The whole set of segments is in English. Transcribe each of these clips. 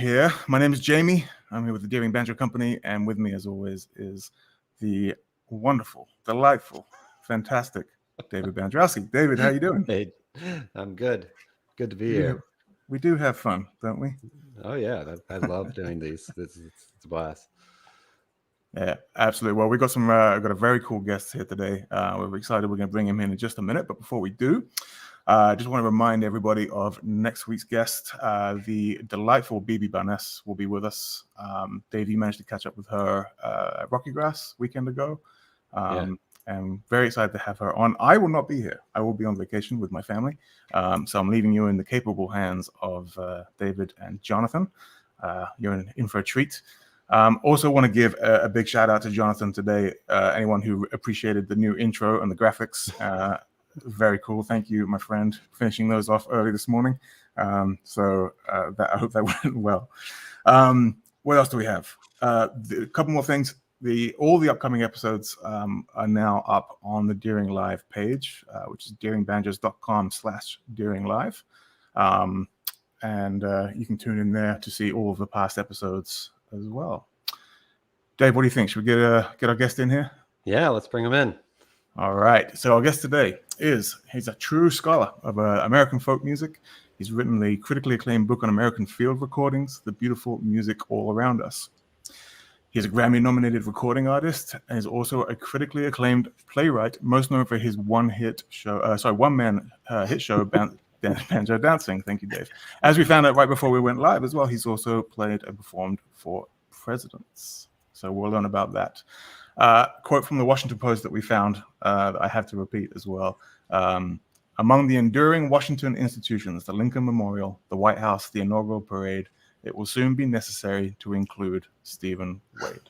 Here. My name is Jamie. I'm here with the Deering Banjo Company, and with me, as always, is the wonderful, delightful, fantastic David Bandrowski. David, how you doing? Hey, I'm good. Good to be here. We do have fun, don't we? Oh yeah, I love doing these. It's a blast. Yeah, absolutely. Well, we got got a very cool guest here today. We're excited. We're going to bring him in just a minute, but before we do, I just want to remind everybody of next week's guest. The delightful BB Barnes will be with us. Dave, you managed to catch up with her at Rocky Grass weekend ago. And very excited to have her on. I will not be here. I will be on vacation with my family. So I'm leaving you in the capable hands of David and Jonathan. You're in for a treat. Also want to give a big shout out to Jonathan today. Anyone who appreciated the new intro and the graphics. Very cool. Thank you, my friend, finishing those off early this morning. I hope that went well. What else do we have? A couple more things. All the upcoming episodes are now up on the Deering Live page, which is deeringbanjos.com/deeringlive. And you can tune in there to see all of the past episodes as well. Dave, what do you think? Should we get our guest in here? Yeah, let's bring him in. All right. So our guest today he's a true scholar of American folk music. He's written the critically acclaimed book on American field recordings, The Beautiful Music All Around Us. He's a Grammy-nominated recording artist and is also a critically acclaimed playwright, most known for his one-man hit show, Banjo Dancing. Thank you, Dave. As we found out right before we went live as well, he's also played and performed for presidents. So we'll learn about that. Quote from the Washington Post that we found that I have to repeat as well. Among the enduring Washington institutions, the Lincoln Memorial, the White House, the inaugural parade, it will soon be necessary to include Stephen Wade.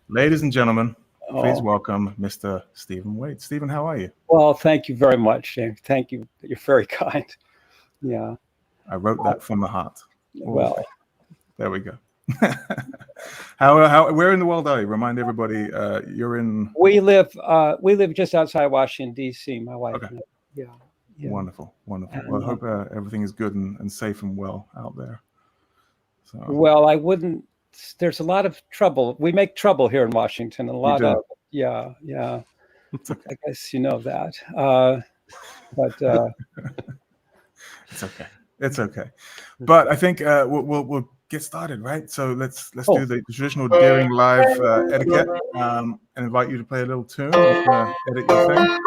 Ladies and gentlemen, please welcome Mr. Stephen Wade. Stephen, how are you? Well, thank you very much, James. Thank you. You're very kind. Yeah. I wrote that from the heart. Well, there we go. How where in the world are you? Remind everybody you're in. We live just outside Washington, D.C. My wife. Okay. Yeah. Wonderful. Well, I hope everything is good and safe and well out there. So. Well, I wouldn't. There's a lot of trouble. We make trouble here in Washington. Yeah. Okay. I guess you know that. But it's okay. But I think we'll get started, right? So let's do the traditional Deering Live etiquette and invite you to play a little tune. Edit your thing.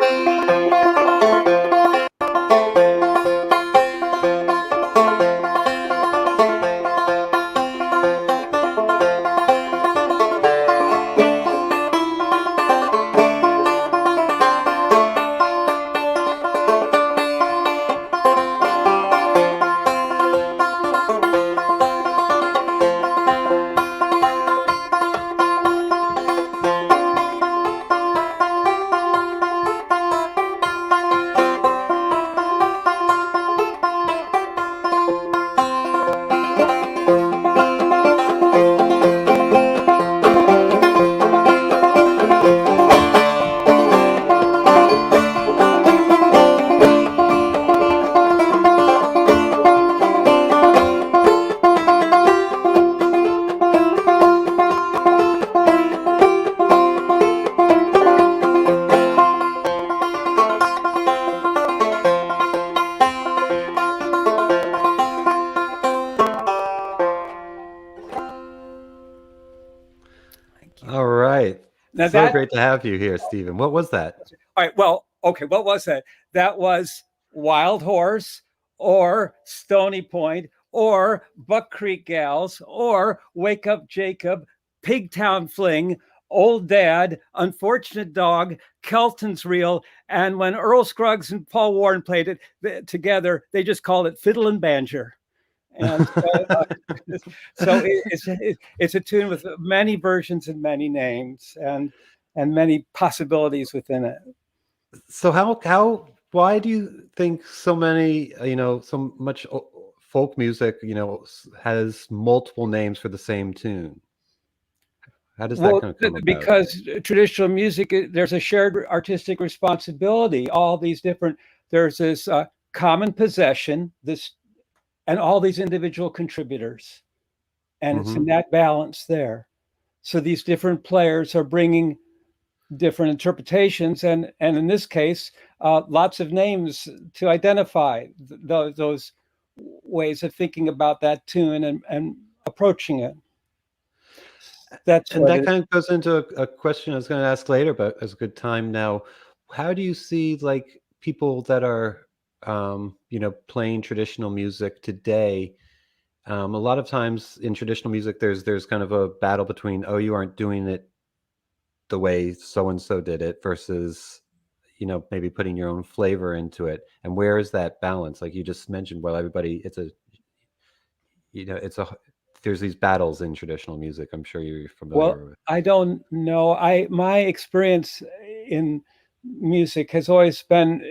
So great to have you here, Stephen. What was that? All right. Well, okay. What was that? That was Wild Horse or Stony Point or Buck Creek Gals or Wake Up Jacob, Pigtown Fling, Old Dad, Unfortunate Dog, Kelton's Reel. And when Earl Scruggs and Paul Warren played it together, they just called it Fiddle and Banjo. And so it's a tune with many versions and many names and many possibilities within it. So why do you think so many, so much folk music, has multiple names for the same tune? How does that come about? Because traditional music, there's a shared artistic responsibility. All these different, there's this common possession, and all these individual contributors. and it's in that balance there. So these different players are bringing different interpretations, and in this case, lots of names to identify those ways of thinking about that tune and approaching it. And that kind of goes into a question I was going to ask later, but it's a good time now. How do you see like people that are, playing traditional music today? A lot of times in traditional music, there's kind of a battle between, oh, you aren't doing it the way so and so did it, versus, maybe putting your own flavor into it. And where is that balance? Like you just mentioned, well, everybody, there's these battles in traditional music. I'm sure you're familiar with. I don't know. My experience in music has always been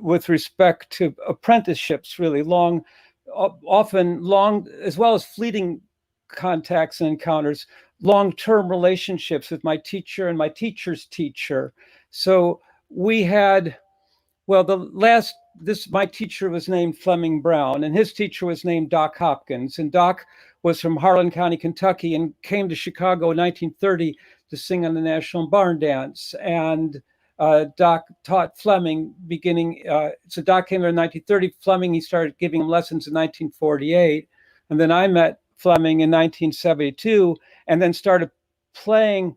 with respect to apprenticeships, really often long, as well as fleeting contacts and encounters, long-term relationships with my teacher and my teacher's teacher. So we had, my teacher was named Fleming Brown, and his teacher was named Doc Hopkins. And Doc was from Harlan County, Kentucky, and came to Chicago in 1930 to sing on the National Barn Dance. And Doc taught Fleming so Doc came there in 1930. Fleming, he started giving him lessons in 1948. And then I met Fleming in 1972 and then started playing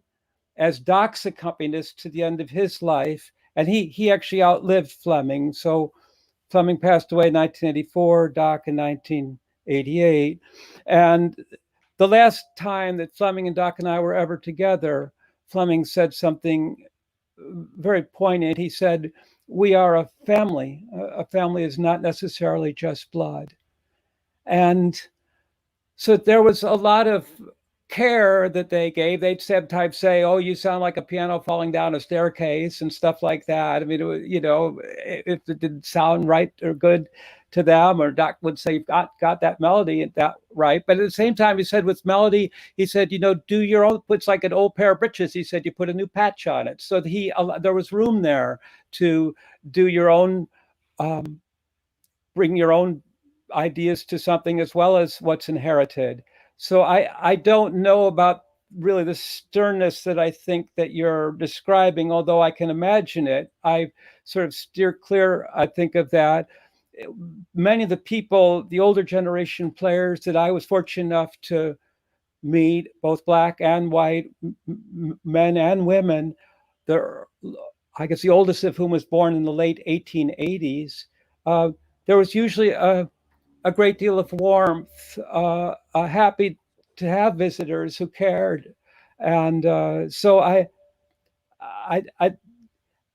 as Doc's accompanist to the end of his life. And he actually outlived Fleming. So Fleming passed away in 1984, Doc in 1988. And the last time that Fleming and Doc and I were ever together, Fleming said something very poignant. He said, "We are a family. A family is not necessarily just blood." And so there was a lot of care that they gave. They'd sometimes say, "Oh, you sound like a piano falling down a staircase," and stuff like that. I mean, if it didn't sound right or good to them, or Doc would say, got that melody that right. But at the same time, he said with melody, he said, do your own, it's like an old pair of breeches. He said, you put a new patch on it. So there was room there to do your own, bring your own ideas to something as well as what's inherited. So I don't know about really the sternness that I think that you're describing, although I can imagine it. I sort of steer clear, I think, of that. Many of the people, the older generation players that I was fortunate enough to meet, both Black and white, men and women, I guess the oldest of whom was born in the late 1880s, there was usually a great deal of warmth, happy to have visitors who cared. And so I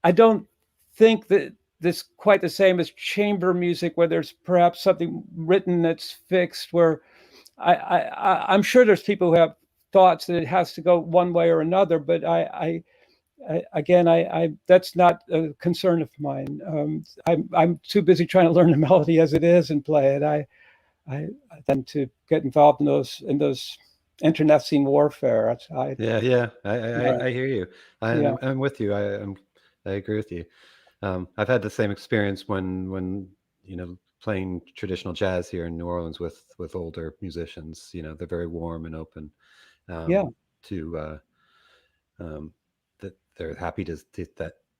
don't think that this quite the same as chamber music, where there's perhaps something written that's fixed, where I'm sure there's people who have thoughts that it has to go one way or another, but I that's not a concern of mine. I'm too busy trying to learn the melody as it is and play it. I tend to get involved in those internecine warfare. I hear you. I'm with you. I agree with you. I've had the same experience when playing traditional jazz here in New Orleans with older musicians. They're very warm and open. To that they're happy to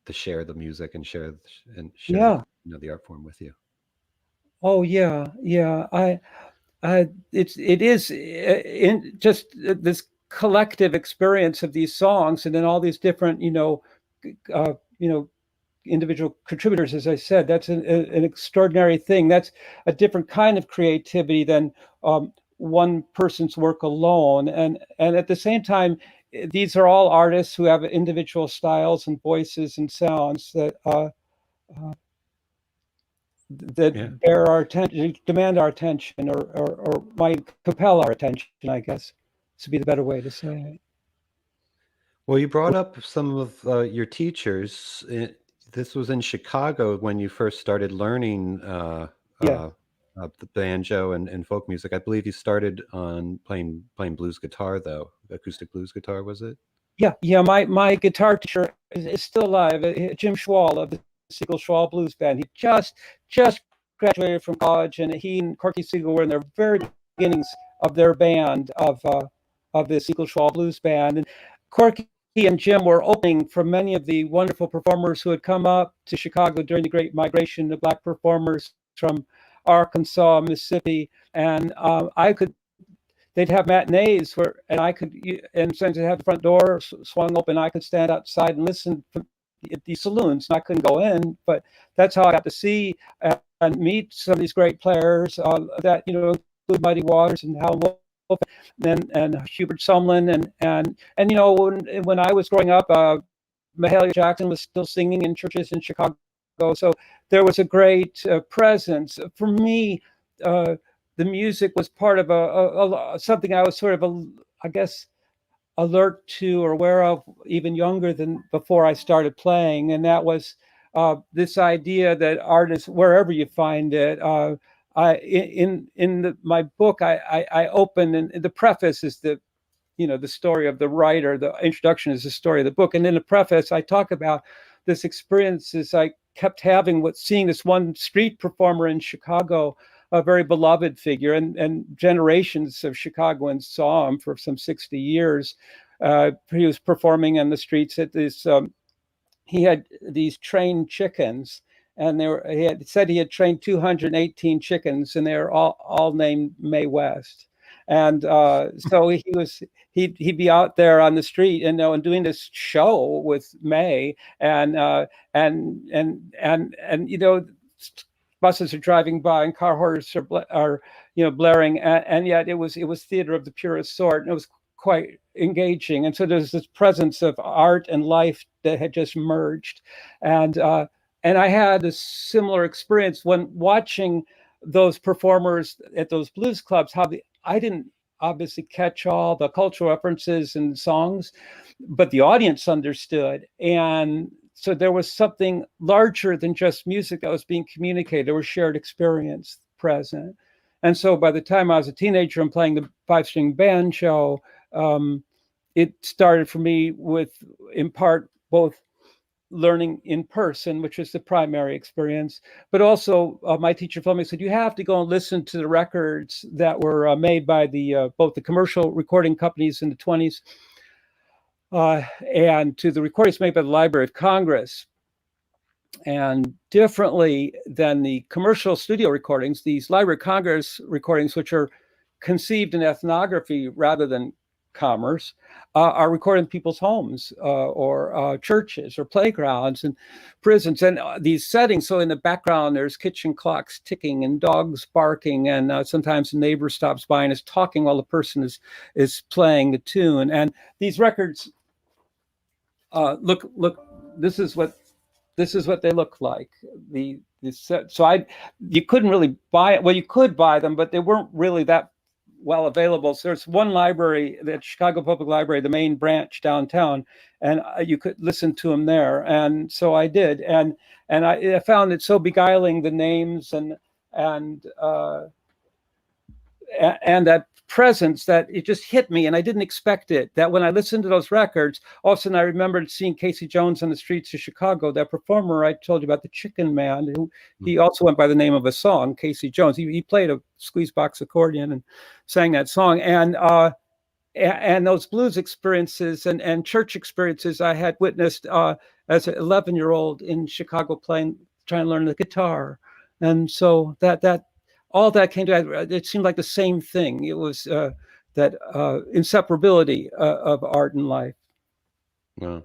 share the music and share the art form with you. Oh yeah. It is in just this collective experience of these songs, and then all these different individual contributors. As I said, that's an extraordinary thing. That's a different kind of creativity than one person's work alone. And at the same time, these are all artists who have individual styles and voices and sounds that bear our attention, demand our attention, or might compel our attention, I guess, to be the better way to say it. Well, you brought up some of your teachers. This was in Chicago when you first started learning the banjo and folk music. I believe you started on playing blues guitar, though. Acoustic blues guitar, was it? Yeah. My guitar teacher is still alive, Jim Schwall of the Siegel Schwall Blues Band. He just graduated from college, and he and Corky Siegel were in their very beginnings their band of this Eagle Schwall Blues Band. And Corky and Jim were opening for many of the wonderful performers who had come up to Chicago during the Great Migration of Black performers from Arkansas, Mississippi, and they'd have matinees and since they had the front door swung open, I could stand outside and listen at these saloons. And I couldn't go in, but that's how I got to see and meet some of these great players that, include Muddy Waters and Hal Wolf and Hubert Sumlin. And when I was growing up, Mahalia Jackson was still singing in churches in Chicago. So there was a great presence. For me, the music was part of something I was sort of, I guess, alert to or aware of even younger than before I started playing. And that was this idea that artists, wherever you find it, my book, I open, and the preface is the story of the writer. The introduction is the story of the book. And in the preface, I talk about this experiences I kept having with seeing this one street performer in Chicago, a very beloved figure, and generations of Chicagoans saw him for some 60 years. He was performing in the streets at this, he had these trained chickens, and he had said he had trained 218 chickens, and they were all named Mae West. And so he'd be out there on the street and doing this show with Mae, and buses are driving by and car horns are blaring, and yet it was theater of the purest sort, and it was quite engaging. And so there's this presence of art and life that had just merged, and I had a similar experience when watching those performers at those blues clubs. I didn't obviously catch all the cultural references and songs, but the audience understood, and so there was something larger than just music that was being communicated. There was shared experience present. And so by the time I was a teenager and playing the 5-string banjo, it started for me with, in part, both learning in person, which is the primary experience, but also my teacher told me, said, you have to go and listen to the records that were made by both the commercial recording companies in the 20s and to the recordings made by the Library of Congress. And differently than the commercial studio recordings, these Library of Congress recordings, which are conceived in ethnography rather than commerce, are recorded in people's homes or churches or playgrounds and prisons and these settings. So in the background, there's kitchen clocks ticking and dogs barking, and sometimes the neighbor stops by and is talking while the person is playing the tune. And these records, look, this is what they look like. So you couldn't really buy it. Well, you could buy them, but they weren't really that well available. So there's one library, the Chicago Public Library, the main branch downtown, and you could listen to them there. And so I did, and I found it so beguiling, the names and that presence, that it just hit me, and I didn't expect it. That when I listened to those records, all of a sudden I remembered seeing Casey Jones on the streets of Chicago, that performer I told you about, the Chicken Man, who he also went by the name of a song, Casey Jones. He played a squeeze box accordion and sang that song. And those blues experiences and church experiences I had witnessed as an 11-year-old in Chicago trying to learn the guitar. And so that all that came together. It seemed like the same thing. It was that inseparability of art and life. Yeah.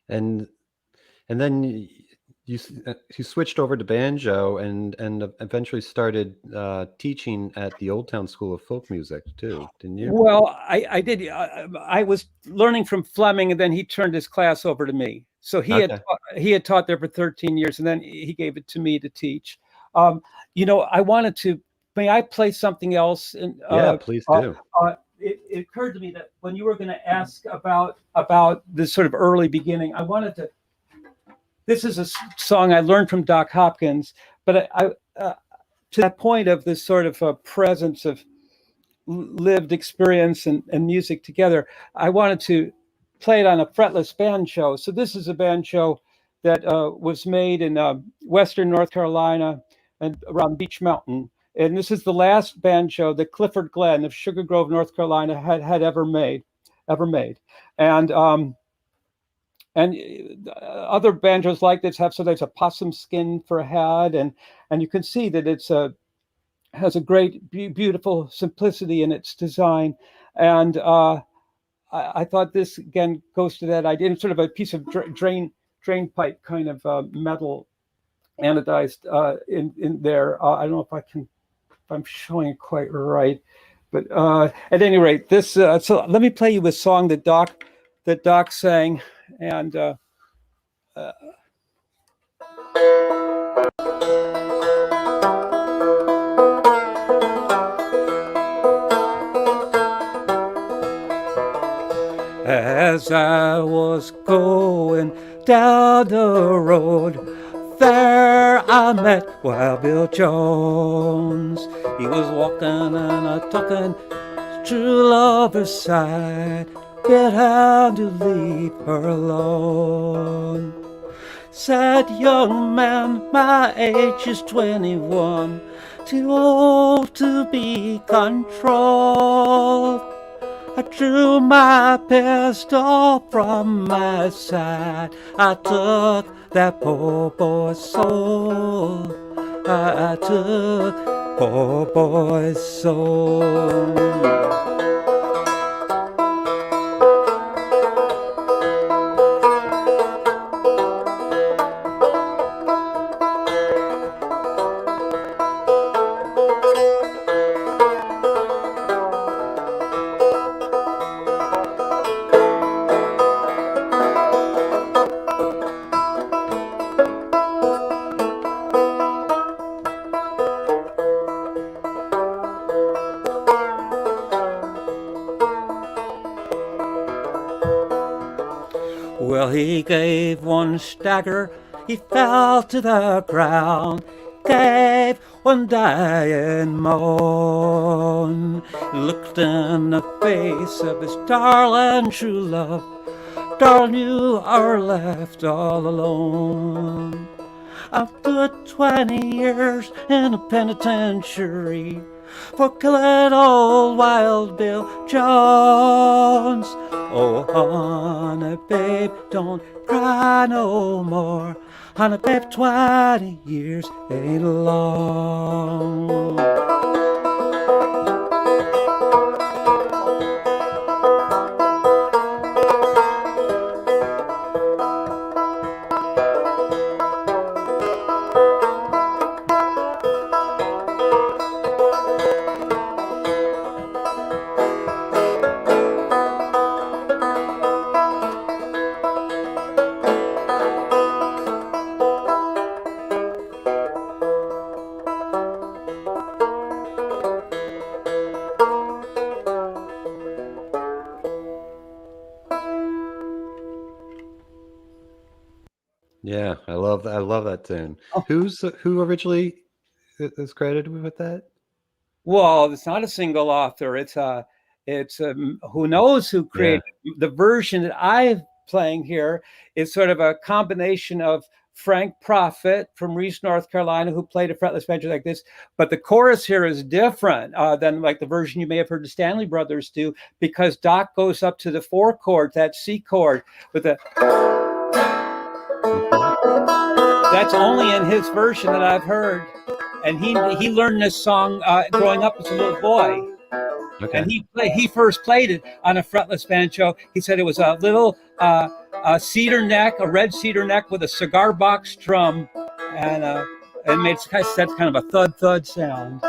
And then you switched over to banjo and eventually started teaching at the Old Town School of Folk Music too, didn't you? Well, I did. I was learning from Fleming, and then he turned his class over to me. So he had taught there for 13 years, and then he gave it to me to teach. I wanted to. May I play something else? Yeah, please do. It occurred to me that when you were going to ask about this sort of early beginning, I wanted to. This is a song I learned from Doc Hopkins, but I to that point of this sort of a presence of lived experience and music together, I wanted to play it on a fretless banjo. So this is a banjo that was made in Western North Carolina and around Beach Mountain. and this is the last banjo that Clifford Glenn of Sugar Grove, North Carolina, had ever made. And other banjos like this have sometimes a possum skin for a head, and you can see that has a great, beautiful simplicity in its design. And I thought this again goes to that idea. It's sort of a piece of drain pipe kind of metal anodized in there. I don't know if I'm showing it quite right, but at any rate, this. So let me play you a song that Doc sang, and. As I was going down the road, there I met Wild Bill Jones. He was walking and talking, true lover's side, bid her to leave her alone. Said, young man, my age is 21, too old to be controlled. I drew my pistol from my side. I took that poor boy's soul. I took poor boy's soul. Well, he gave one stagger, he fell to the ground, gave one dying moan. He looked in the face of his darling true love, darling, you are left all alone. After 20 years in a penitentiary for killing old Wild Bill Jones. Oh, honey, babe, don't cry no more. Honey, babe, 20 years ain't long. Yeah, I love that tune. Who originally is credited with that? Well, it's not a single author. It's who knows who created the version that I'm playing here is sort of a combination of Frank Prophet from Reese, North Carolina, who played a fretless banjo like this. But the chorus here is different than like the version you may have heard the Stanley Brothers do, because Doc goes up to the 4 chord, that C chord, with the. That's only in his version that I've heard. And he learned this song growing up as a little boy. Okay. And he first played it on a fretless banjo. He said it was a little a cedar neck, a red cedar neck with a cigar box drum, and it made kind of a thud sound.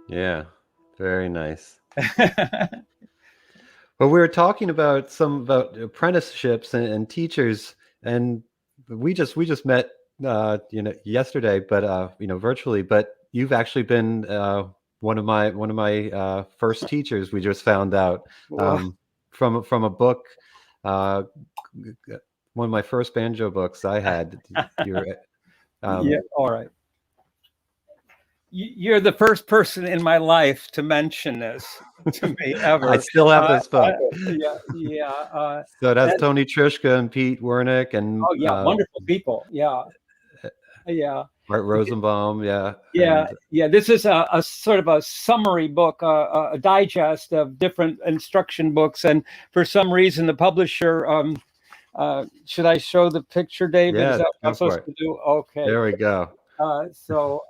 Yeah, very nice. Well, we were talking about apprenticeships and teachers, and we just met yesterday, but virtually. But you've actually been one of my first teachers. We just found out from a book, one of my first banjo books I had. Yeah, all right. You're the first person in my life to mention this to me ever. I still have this book. Yeah. So it has Tony Trischka and Pete Wernick and Oh yeah, wonderful people. Yeah. Art Rosenbaum. Yeah. And This is a sort of a summary book, a digest of different instruction books, and for some reason the publisher. Should I show the picture, David? Yeah, Is that what I'm go for supposed to do? Okay. there we go. So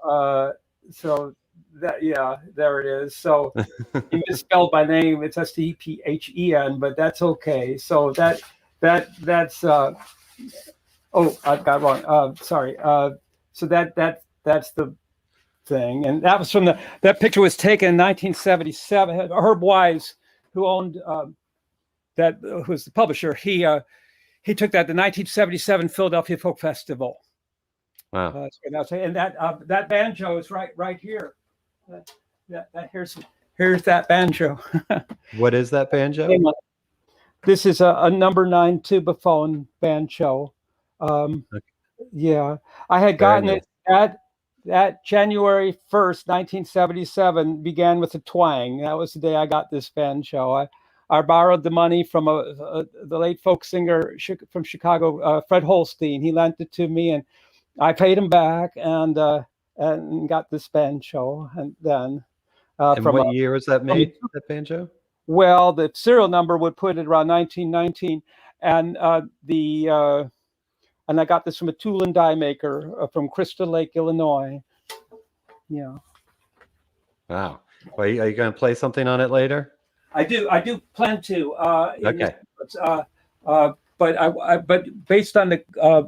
that there it is. So you misspelled my name. It's Stephen, but that's okay. So that's oh, I got wrong. Sorry. So that's the thing, and that was from that picture was taken in 1977. Herb Wise, who owned who was the publisher, he took that to 1977 Philadelphia Folk Festival. Wow. And that banjo is right here. Here's that banjo. What is that banjo? This is a number 9 tubaphone banjo. Yeah, I had gotten it at January 1st, 1977. Began with a twang. That was the day I got this banjo. I borrowed the money from the late folk singer from Chicago, Fred Holstein. He lent it to me, and I paid him back and got this banjo. And then, and from what year was that made? That banjo? Well, the serial number would put it around 1919, and and I got this from a tool and die maker from Crystal Lake, Illinois. Yeah. Wow. Well, are you going to play something on it later? I do plan to. Okay. But based on the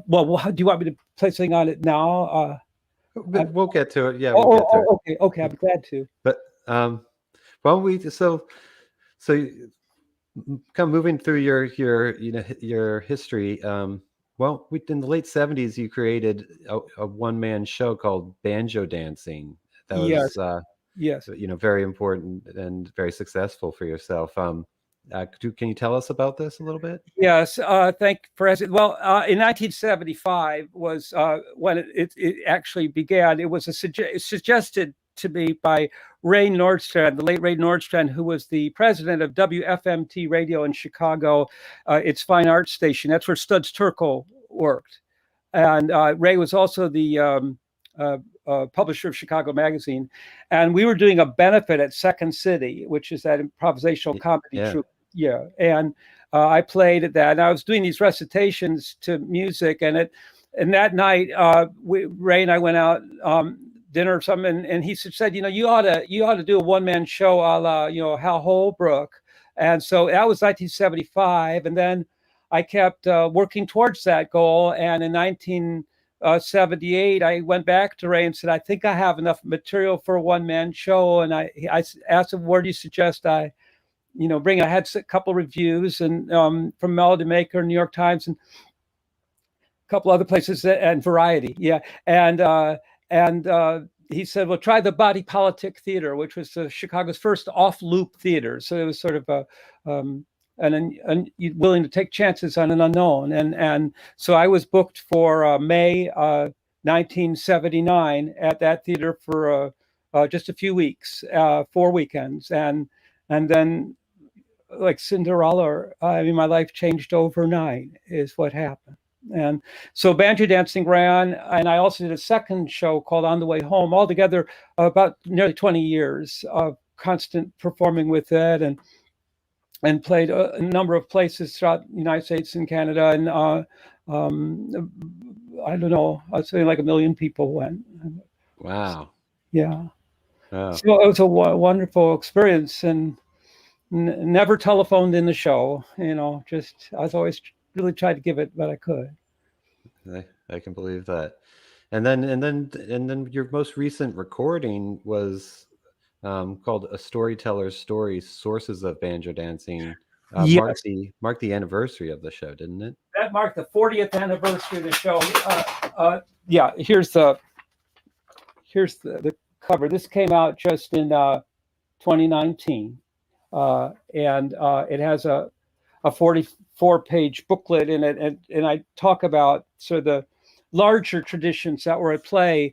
well, do you want me to play something on it now? We'll get to it. Yeah. Okay. I'm glad to. But so kind of moving through your history. Well, in the late 70s, you created a one-man show called Banjo Dancing. That was yes, very important and very successful for yourself. Can you tell us about this a little bit? Yes, thank you for asking. Well, in 1975 was when it actually began. It was suggested to me by Ray Nordstrand, the late Ray Nordstrand, who was the president of WFMT Radio in Chicago, its fine arts station. That's where Studs Terkel worked. And Ray was also the publisher of Chicago Magazine. And we were doing a benefit at Second City, which is that improvisational comedy troupe. Yeah. And I played at that. And I was doing these recitations to music. And that night, Ray and I went out dinner or something, and he said, you ought to do a one-man show a la, Hal Holbrook. And so that was 1975. And then I kept working towards that goal. And in 1978, I went back to Ray and said, I think I have enough material for a one-man show. And I asked him, where do you suggest I, bring? I had a couple reviews and from Melody Maker, New York Times, and a couple other places, and Variety. Yeah. And he said, well, try the Body Politic Theater, which was Chicago's first off-loop theater. So it was sort of and willing to take chances on an unknown. And so I was booked for May 1979 at that theater for just a few weeks, 4 weekends. And then, like Cinderella, my life changed overnight is what happened. And so Banjo Dancing ran, and I also did a second show called On the Way Home, altogether about nearly 20 years of constant performing with it, and played a number of places throughout the United States and Canada. And I don't know, I'd say like 1 million people went. Wow. Yeah. Wow. So it was a wonderful experience, and never telephoned in the show, just I was always really tried to give it what I could. I can believe that. And then your most recent recording was called A Storyteller's Story: Sources of Banjo Dancing. Yes. Marked the anniversary of the show, didn't it? That marked the 40th anniversary of the show. Yeah, here's the cover. This came out just in 2019, and it has a 44-page booklet in it, and I talk about sort of the larger traditions that were at play.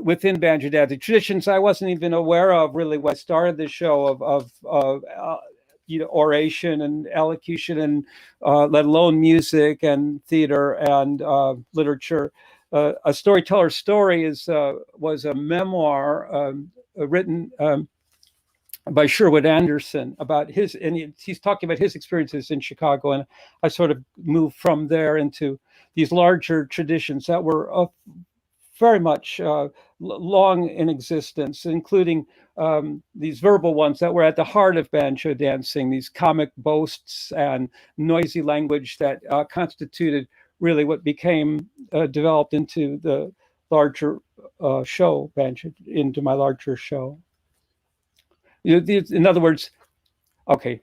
within banjo dancing traditions I wasn't even aware of really when I started the show of oration and elocution and let alone music and theater and literature. A Storyteller's Story was a memoir written by Sherwood Anderson about he's talking about his experiences in Chicago, and I sort of moved from there into these larger traditions that were very much long in existence, including these verbal ones that were at the heart of banjo dancing, these comic boasts and noisy language that constituted really what became developed into the larger show, into my larger show. In other words, okay,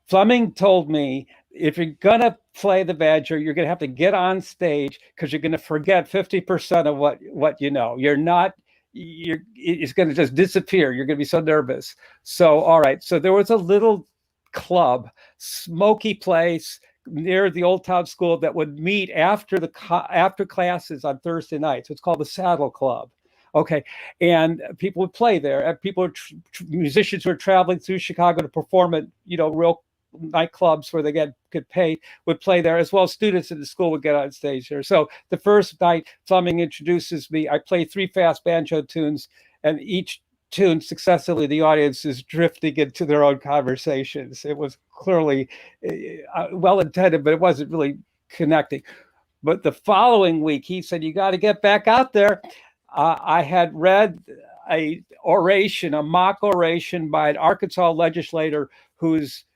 Fleming told me, if you're gonna play the banjo, you're gonna have to get on stage because you're gonna forget 50% of what you know. It's gonna just disappear. You're gonna be so nervous. So, all right. So there was a little club, smoky place near the Old Town School that would meet after classes on Thursday nights. It's called the Saddle Club. Okay, and people would play there. Musicians who were traveling through Chicago to perform at real nightclubs where they could pay would play there, as well as students in the school would get on stage there. So the first night, Fleming introduces me. I play 3 fast banjo tunes, and each tune successively, the audience is drifting into their own conversations. It was clearly well intended, but it wasn't really connecting. But the following week, he said, "You got to get back out there." I had read a mock oration by an Arkansas legislator who's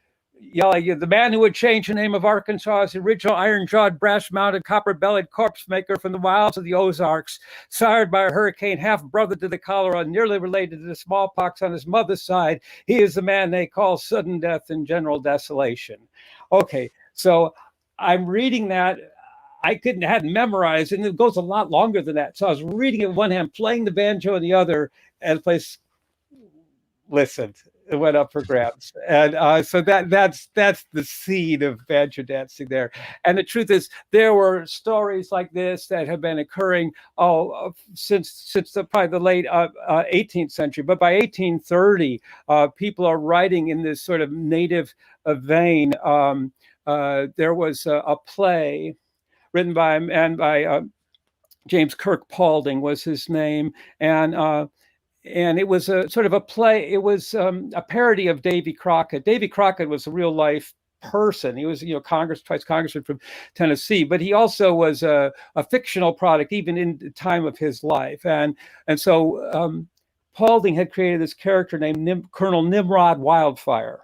yelling, "The man who would change the name of Arkansas is the original iron-jawed, brass-mounted, copper-bellied corpse maker from the wilds of the Ozarks, sired by a hurricane, half-brother to the cholera, nearly related to the smallpox on his mother's side. He is the man they call sudden death and general desolation." Okay, so I'm reading that. I hadn't memorized, and it goes a lot longer than that. So I was reading it in one hand, playing the banjo in the other, and the place listened. It went up for grabs, and so that's the seed of banjo dancing there. And the truth is, there were stories like this that have been occurring since probably the late 18th century. But by 1830, people are writing in this sort of native vein. There was a play written by James Kirk Paulding was his name, and it was a sort of a play. It was a parody of Davy Crockett. Davy Crockett was a real life person. He was twice congressman from Tennessee, but he also was a fictional product even in the time of his life. And so Paulding had created this character named Colonel Nimrod Wildfire.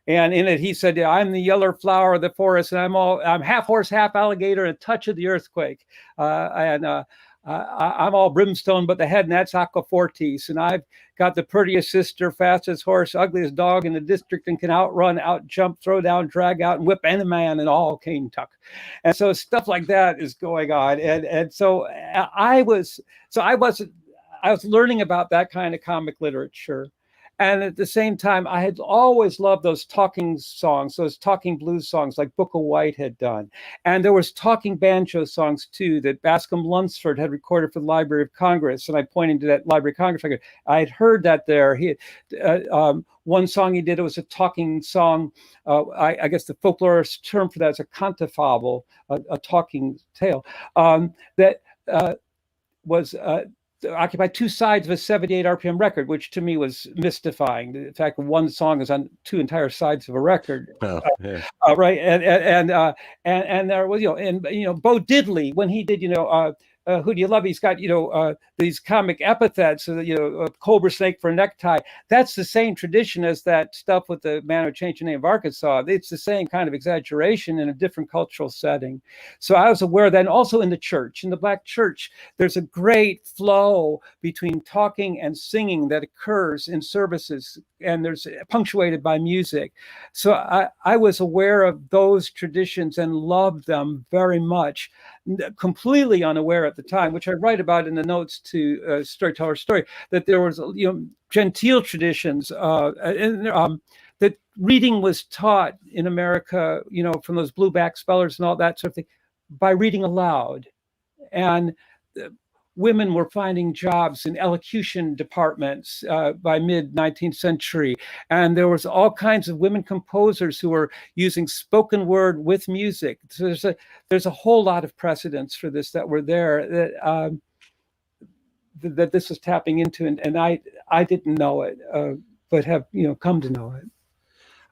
And in it, he said, "I'm the yellow flower of the forest, and I'm half horse, half alligator, and a touch of the earthquake. I'm all brimstone, but the head, and that's aqua fortis. And I've got the prettiest sister, fastest horse, ugliest dog in the district, and can outrun, outjump, throw down, drag out, and whip any man in all Kentucky." And so stuff like that is going on. And so I was learning about that kind of comic literature. And at the same time, I had always loved those talking songs, those talking blues songs like Booker White had done. And there was talking banjo songs, too, that Bascom Lunsford had recorded for the Library of Congress. And I pointed to that Library of Congress record. I had heard that there. One song he did, it was a talking song. I guess the folklorist term for that is a cantafable, a talking tale, that was... occupied 2 sides of a 78 RPM record, which to me was mystifying. The fact that one song is on 2 entire sides of a record, right? And there was Bo Diddley when he did Who Do You Love? He's got these comic epithets, cobra snake for a necktie. That's the same tradition as that stuff with the man who changed the name of Arkansas. It's the same kind of exaggeration in a different cultural setting. So I was aware of that. And also in the church, in the Black church, there's a great flow between talking and singing that occurs in services, and there's punctuated by music. So I was aware of those traditions and loved them very much, completely unaware at the time, which I write about in the notes to Storyteller's Story, that there was genteel traditions that reading was taught in America, from those blueback spellers and all that sort of thing, by reading aloud. And women were finding jobs in elocution departments by mid-19th century. And there was all kinds of women composers who were using spoken word with music. So there's a whole lot of precedents for this that were there that this was tapping into, and I didn't know it, but have come to know it.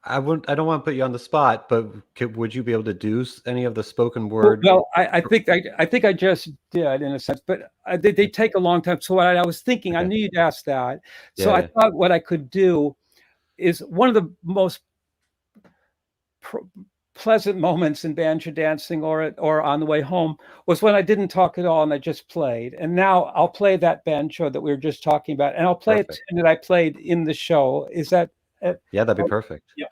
I don't want to put you on the spot, but would you be able to do any of the spoken word? Well, I think I just did in a sense, but they take a long time. So what I was thinking, I knew you'd ask that. So I thought what I could do is one of the most pleasant moments in Banjo Dancing or On the Way Home was when I didn't talk at all and I just played. And now I'll play that banjo that we were just talking about, and I'll play a tune that I played in the show. Is that? Yeah, that'd be perfect. Yeah.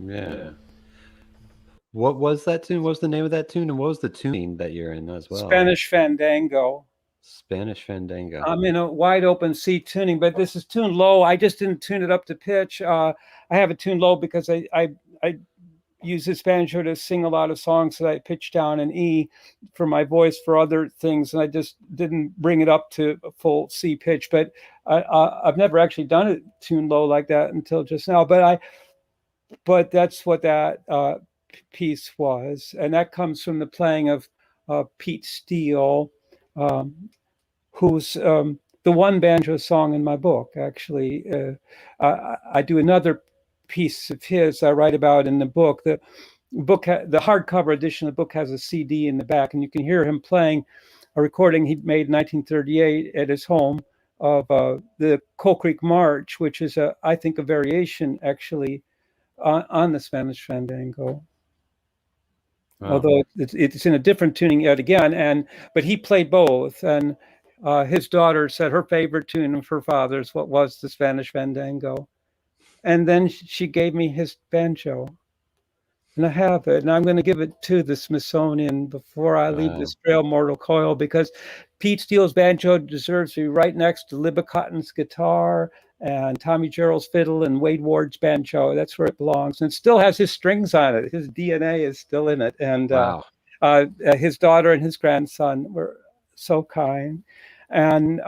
Yeah. What was that tune? What was the name of that tune? And what was the tuning that you're in as well? Spanish Fandango. Spanish Fandango. I'm in a wide open C tuning, but this is tuned low. I just didn't tune it up to pitch. I have it tuned low because I use this banjo to sing a lot of songs that I pitch down in E for my voice for other things, and I just didn't bring it up to a full C pitch. But I've never actually done it tuned low like that until just now. But that's what that piece was, and that comes from the playing of Pete Steele, who's the one banjo song in my book. Actually, I do another piece of his I write about in the book. The hardcover edition of the book has a CD in the back, and you can hear him playing a recording he made in 1938 at his home of the Coal Creek March, which is I think a variation actually on the Spanish Fandango. Wow. Although it's in a different tuning yet again, but he played both, and his daughter said her favorite tune of her father's was the Spanish Fandango, and then she gave me his banjo, and I have it, and I'm going to give it to the Smithsonian before I leave this frail mortal coil, because Pete Steele's banjo deserves to be right next to Libba Cotton's guitar and Tommy Gerald's fiddle and Wade Ward's banjo. That's where it belongs, and it still has his strings on it. His DNA is still in it, and his daughter and his grandson were so kind, and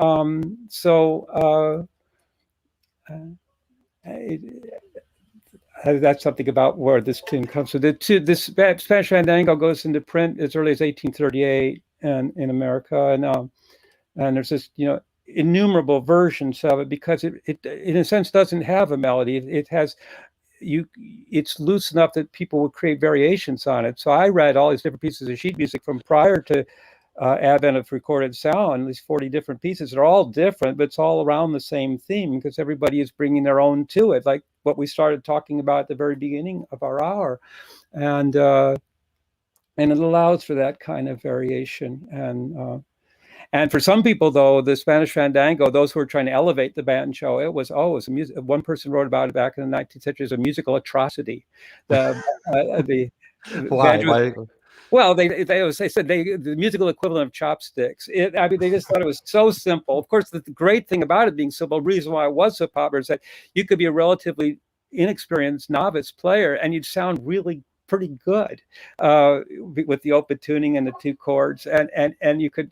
that's something about where this tune comes from. This Spanish Fandango goes into print as early as 1838 in America, and there's this innumerable versions of it, because it in a sense doesn't have a melody. It's loose enough that people would create variations on it. So I read all these different pieces of sheet music from prior to advent of recorded sound, these 40 different pieces. They're all different, but it's all around the same theme, because everybody is bringing their own to it, like what we started talking about at the very beginning of our hour. And and it allows for that kind of variation. And for some people, though, the Spanish Fandango, those who were trying to elevate the banjo, it was a music. One person wrote about it back in the 19th century as a musical atrocity. The Why? banjo. Why? Well, they said the musical equivalent of chopsticks. I mean, they just thought it was so simple. Of course, the great thing about it being simple, the reason why it was so popular, is that you could be a relatively inexperienced novice player and you'd sound really pretty good with the open tuning and the two chords, and you could,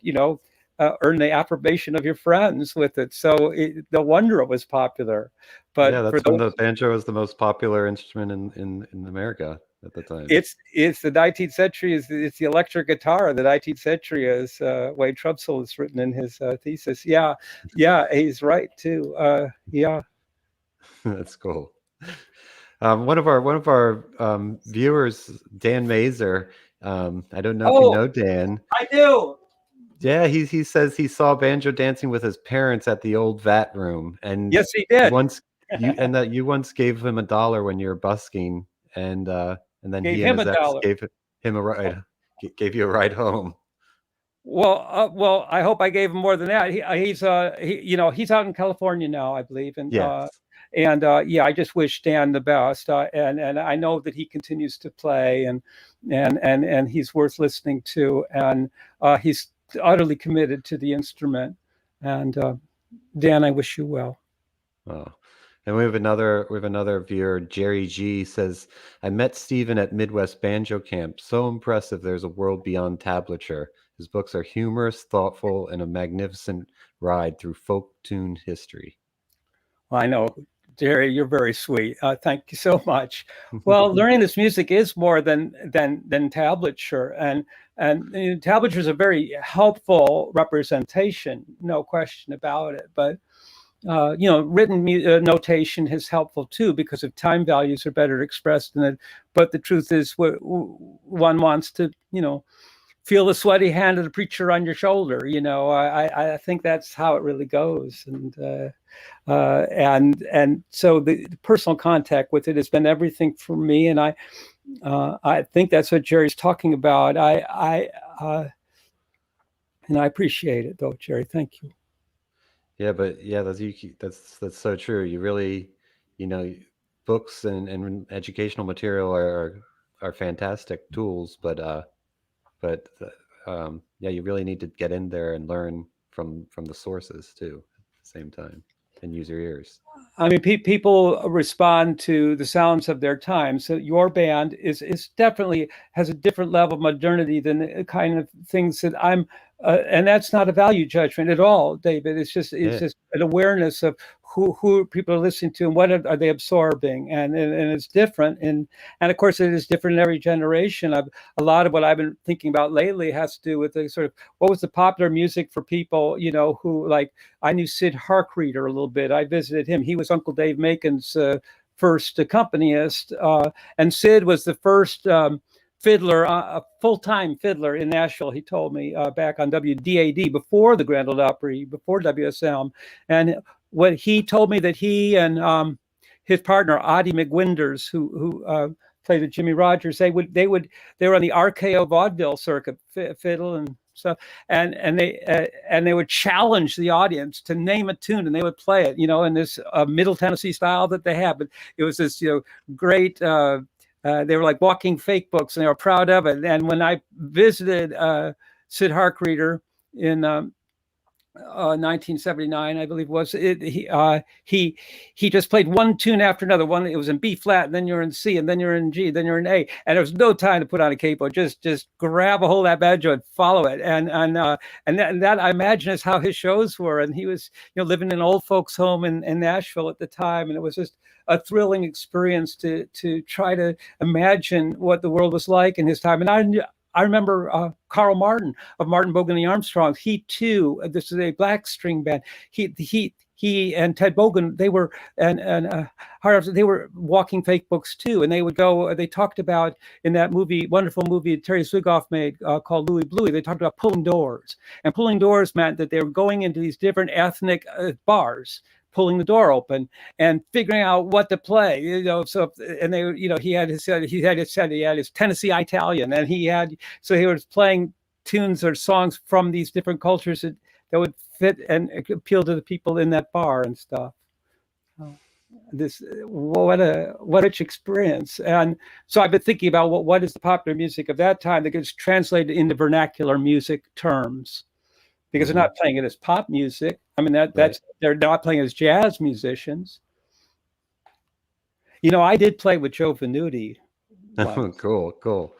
earn the approbation of your friends with it. So no wonder it was popular. But Yeah, that's when the banjo was the most popular instrument in America at the time. It's the 19th century. It's the electric guitar. The 19th century, as Wade Trubsel has written in his thesis. Yeah, he's right too. Yeah, that's cool. One of our viewers, Dan Mazer. I don't know if you know Dan. I do. Yeah, he says he saw Banjo Dancing with his parents at the old VAT room, and yes, he did. That you once gave him $1 when you were busking, and then he and his ex gave him a ride, gave you a ride home. Well, I hope I gave him more than that. He's out in California now, I believe, and yes. I just wish Dan the best, and I know that he continues to play, and he's worth listening to, and he's utterly committed to the instrument. And Dan, I wish you well. Oh. And we have another viewer, Jerry G, says, I met Stephen at Midwest Banjo Camp. So impressive. There's a world beyond tablature. His books are humorous, thoughtful, and a magnificent ride through folk tune history. Well, I know, Jerry, you're very sweet. Thank you so much. Well, learning this music is more than tablature, and tablature is a very helpful representation, no question about it. But written notation is helpful too, because if time values are better expressed in it. But the truth is, one wants to, feel the sweaty hand of the preacher on your shoulder. I think that's how it really goes. And so the personal contact with it has been everything for me. And I think that's what Jerry's talking about. And I appreciate it, though, Jerry. Thank you. Yeah, but yeah, that's so true. You really, books and educational material are fantastic tools, but you really need to get in there and learn from the sources too at the same time, and use your ears. I mean, people respond to the sounds of their time. So your band is definitely has a different level of modernity than the kind of things that I'm. And that's not a value judgment at all, David. It's just just an awareness of who people are listening to and what are they absorbing, and it's different. And of course, it is different in every generation. A lot of what I've been thinking about lately has to do with the sort of what was the popular music for people, who, like, I knew Sid Harkreader a little bit. I visited him. He was Uncle Dave Macon's first accompanist, and Sid was the first fiddler, a full-time fiddler in Nashville. He told me back on WDAD before the Grand Ole Opry, before WSM, and what he told me that he and his partner Oddie McWinders, who played with Jimmy Rogers, they were on the RKO vaudeville circuit, fiddle and stuff, and they would challenge the audience to name a tune, and they would play it, in this Middle Tennessee style that they have. But it was this, great. They were like walking fake books, and they were proud of it. And when I visited Sid Harkreader in 1979, I believe it was, he just played one tune after another. One, it was in B flat, and then you're in C, and then you're in G, then you're in A, and there was no time to put on a capo. Just grab a hold of that banjo and follow it. And that I imagine is how his shows were. And he was living in an old folks home in Nashville at the time, and it was just a thrilling experience to try to imagine what the world was like in his time. And I remember Carl Martin of Martin Bogan and the Armstrongs. He too, this is a black string band. He and Ted Bogan, they were they were walking fake books too. And they would go. They talked about in that movie, wonderful movie Terry Zwigoff made called Louie Bluey. They talked about pulling doors, and pulling doors meant that they were going into these different ethnic bars, pulling the door open and figuring out what to play, you know. So, and they, you know, he had his Tennessee Italian, and he was playing tunes or songs from these different cultures that would fit and appeal to the people in that bar and stuff. What a rich experience. And so I've been thinking about what is the popular music of that time that gets translated into vernacular music terms, because they're not playing it as pop music. I mean, they're not playing it as jazz musicians. You know, I did play with Joe Venuti once. Cool.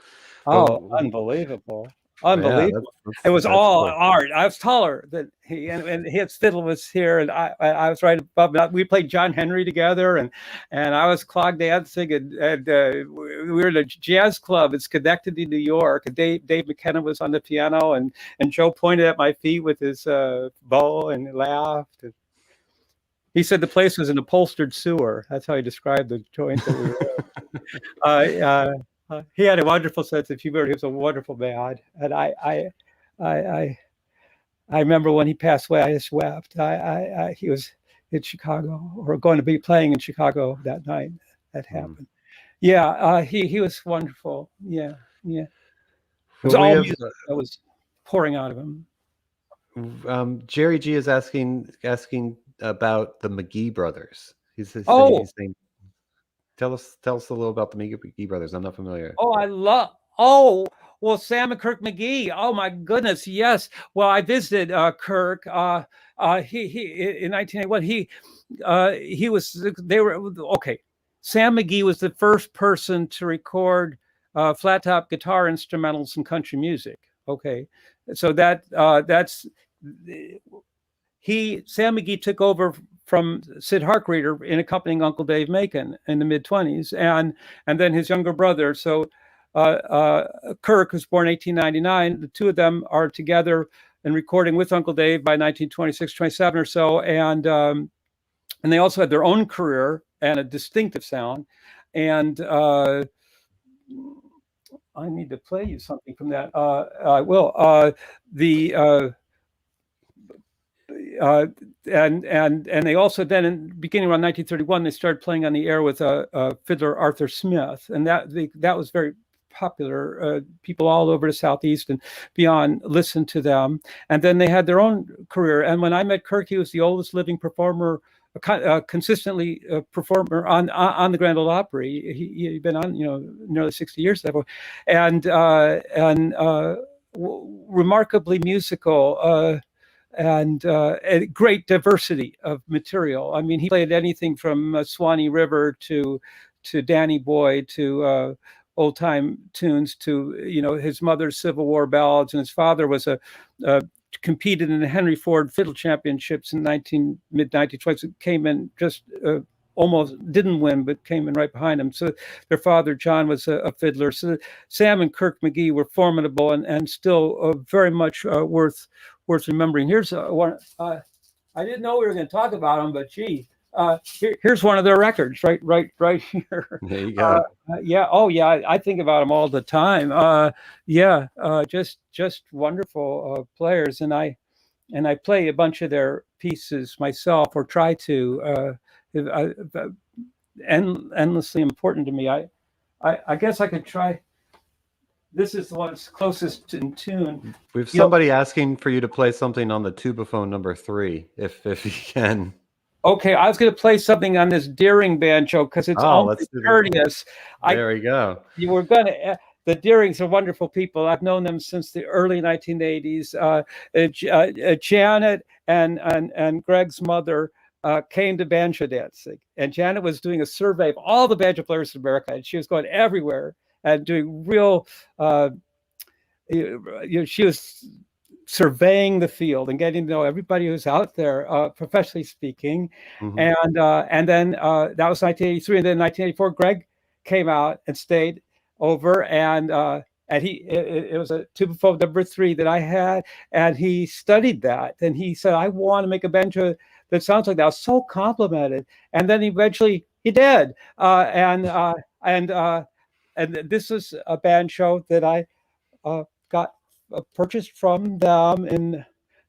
Oh, unbelievable. Unbelievable. It was all cool. Art. I was taller than he, and his fiddle was here, and I was right above him. We played John Henry together, and I was clog dancing, and we were in a jazz club in Schenectady, New York. And Dave McKenna was on the piano, and Joe pointed at my feet with his bow and laughed. And he said the place was an upholstered sewer. That's how he described the joint that we were in. He had a wonderful sense of humor. He was a wonderful man, and I remember when he passed away, I just wept. He was in Chicago, or going to be playing in Chicago that night. That happened. Yeah, he was wonderful. Yeah. It was all music that was pouring out of him. Jerry G is asking about the McGee Brothers. He's saying, Tell us a little about the McGee Brothers. I'm not familiar. Well, Sam and Kirk McGee. Oh my goodness, yes. Well, I visited Kirk. He in 1981. They were okay. Sam McGee was the first person to record flat top guitar instrumentals in country music. Okay, so Sam McGee took over from Sid Harkreader in accompanying Uncle Dave Macon in the mid-20s, and then his younger brother. So Kirk, who's born 1899, the two of them are together and recording with Uncle Dave by 1926, 27 or so, and they also had their own career and a distinctive sound. And I need to play you something from that. I will. And they also then, in beginning around 1931, they started playing on the air with fiddler Arthur Smith, and that was very popular. People all over the Southeast and beyond listened to them. And then they had their own career. And when I met Kirk, he was the oldest living performer, consistently performer on the Grand Ole Opry. He'd been on, nearly 60 years at that point, and remarkably musical. And a great diversity of material. I mean, he played anything from Swanee River to Danny Boy to old time tunes to his mother's Civil War ballads, and his father was competed in the Henry Ford Fiddle Championships in mid 1920s. Came in just almost didn't win, but came in right behind him. So their father John was a fiddler. So Sam and Kirk McGee were formidable and still very much worth remembering. Here's one. I didn't know we were going to talk about them, but gee, here's one of their records, right here. There you go. I think about them all the time. Just wonderful players, and I play a bunch of their pieces myself, or try to. Endlessly important to me. I guess I could try. This is the one that's closest in tune. We have somebody asking for you to play something on the Tubaphone number 3, if you can. Okay, I was going to play something on this Deering banjo because it's almost courteous. There we go. You were going to. The Deerings are wonderful people. I've known them since the early 1980s. Janet and Greg's mother came to Banjo Dancing, and Janet was doing a survey of all the banjo players in America, and she was going everywhere and doing real, she was surveying the field and getting to know everybody who's out there, professionally speaking. Mm-hmm. And then that was 1983, and then 1984, Greg came out and stayed over, and it was a Tubaphone number 3 that I had, and he studied that, and he said, I want to make a banjo that sounds like that. I was so complimented, and then eventually he did. And this is a banjo that I got purchased from them in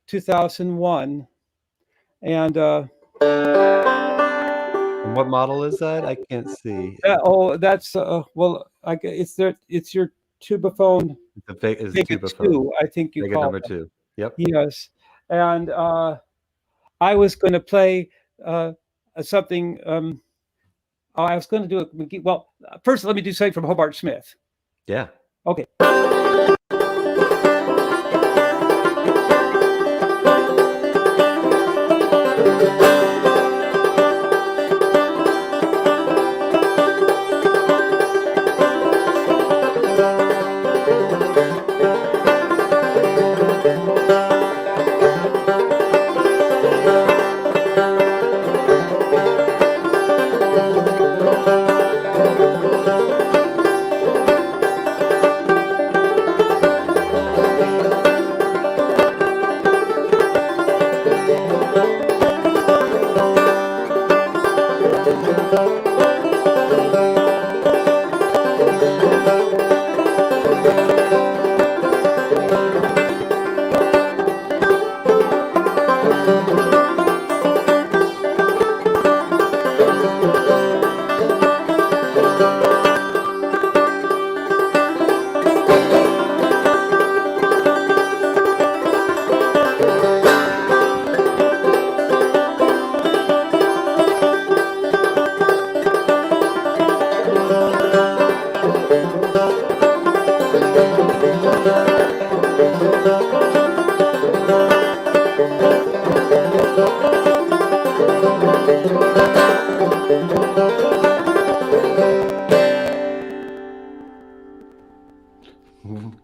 2001, and And what model is that? I can't see. That's well, it's your Tubaphone Is Vega Tubaphone. 2, I think you Vega call number it. 2. Yep. Yes, and I was going to play something. I was going to do a McGee. Well, first let me do something from Hobart Smith. Yeah. Okay.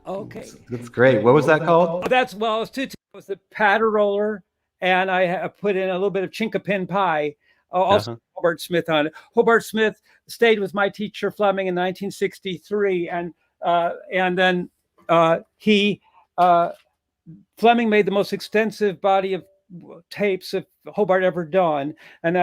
Okay. That's great. What was that called? That's well, it was the patter roller, and I put in a little bit of chinkapin pie. Also, Hobart Smith on it. Hobart Smith stayed with my teacher Fleming in 1963, and then Fleming made the most extensive body of tapes of Hobart ever done, and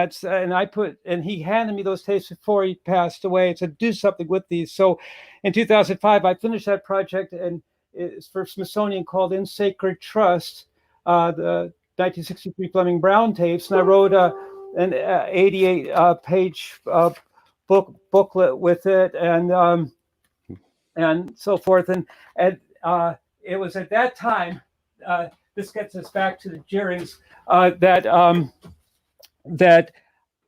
he handed me those tapes before he passed away and said, do something with these. So in 2005 I finished that project, and it's for Smithsonian, called In Sacred Trust, the 1963 Fleming Brown tapes, and I wrote an 88 page booklet with it, and so forth, and it was at that time, this gets us back to the Jerrings, that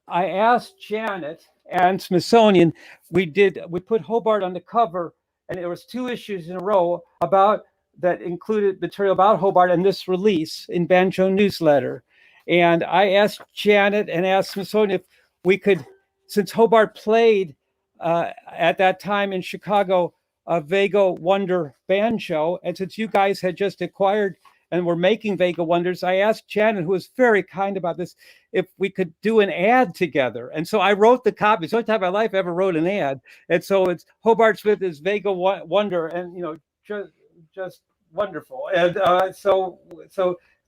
I asked Janet and Smithsonian. We put Hobart on the cover, and there was 2 issues in a row that included material about Hobart and this release in Banjo Newsletter. And I asked Janet and asked Smithsonian if we could, since Hobart played at that time in Chicago a Vega Wonder banjo, and since you guys had just acquired and were making Vega Wonders, I asked Janet, who was very kind about this, if we could do an ad together. And so I wrote the copy. It's the only time in my life I ever wrote an ad. And so it's Hobart Smith is Vega Wonder, and just wonderful. And so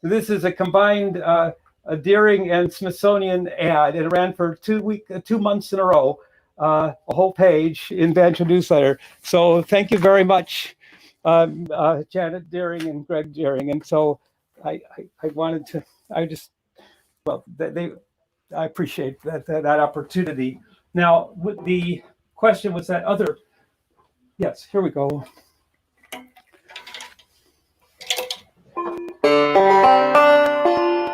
this is a combined a Deering and Smithsonian ad. It ran for 2 months in a row, a whole page in Banjo Newsletter. So thank you very much, Janet Deering and Greg Deering. And so I wanted to, I appreciate that opportunity. Now, the question was that other, yes, here we go.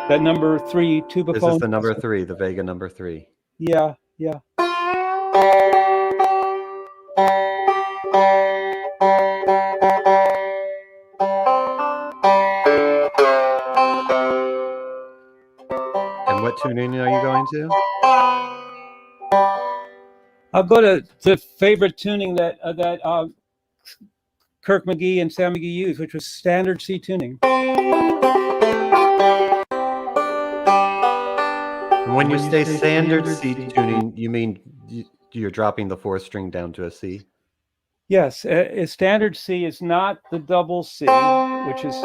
That number 3 Tubaphone. This is the number 3, the Vega number 3. Yeah. And what tuning are you going to? I'll go to the favorite tuning that Kirk McGee and Sam McGee used, which was standard C tuning. When you say standard C tuning, you mean you're dropping the 4th string down to a C? Yes, a standard C is not the double C, which is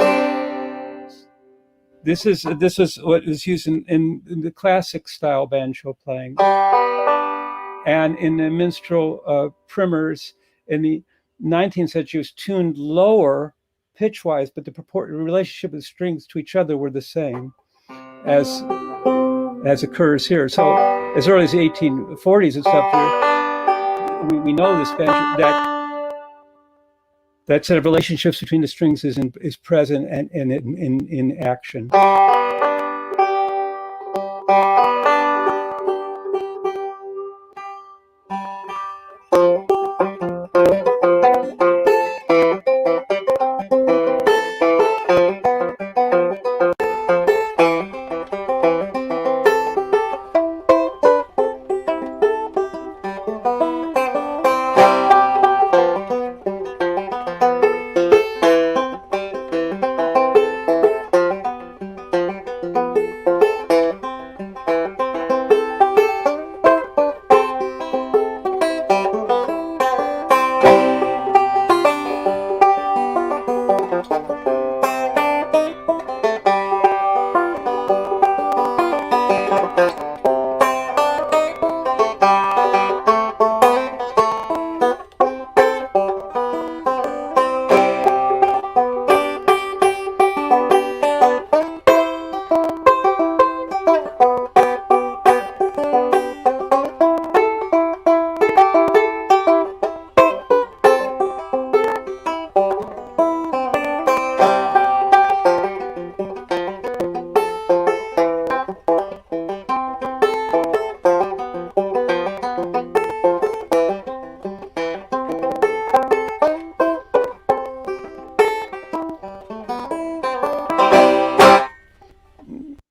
this is what is used in the classic style banjo playing, and in the minstrel primers in the 19th century was tuned lower pitch-wise, but the relationship of the strings to each other were the same as occurs here. So as early as the 1840s and stuff. We know this that set of relationships between the strings is present and in action.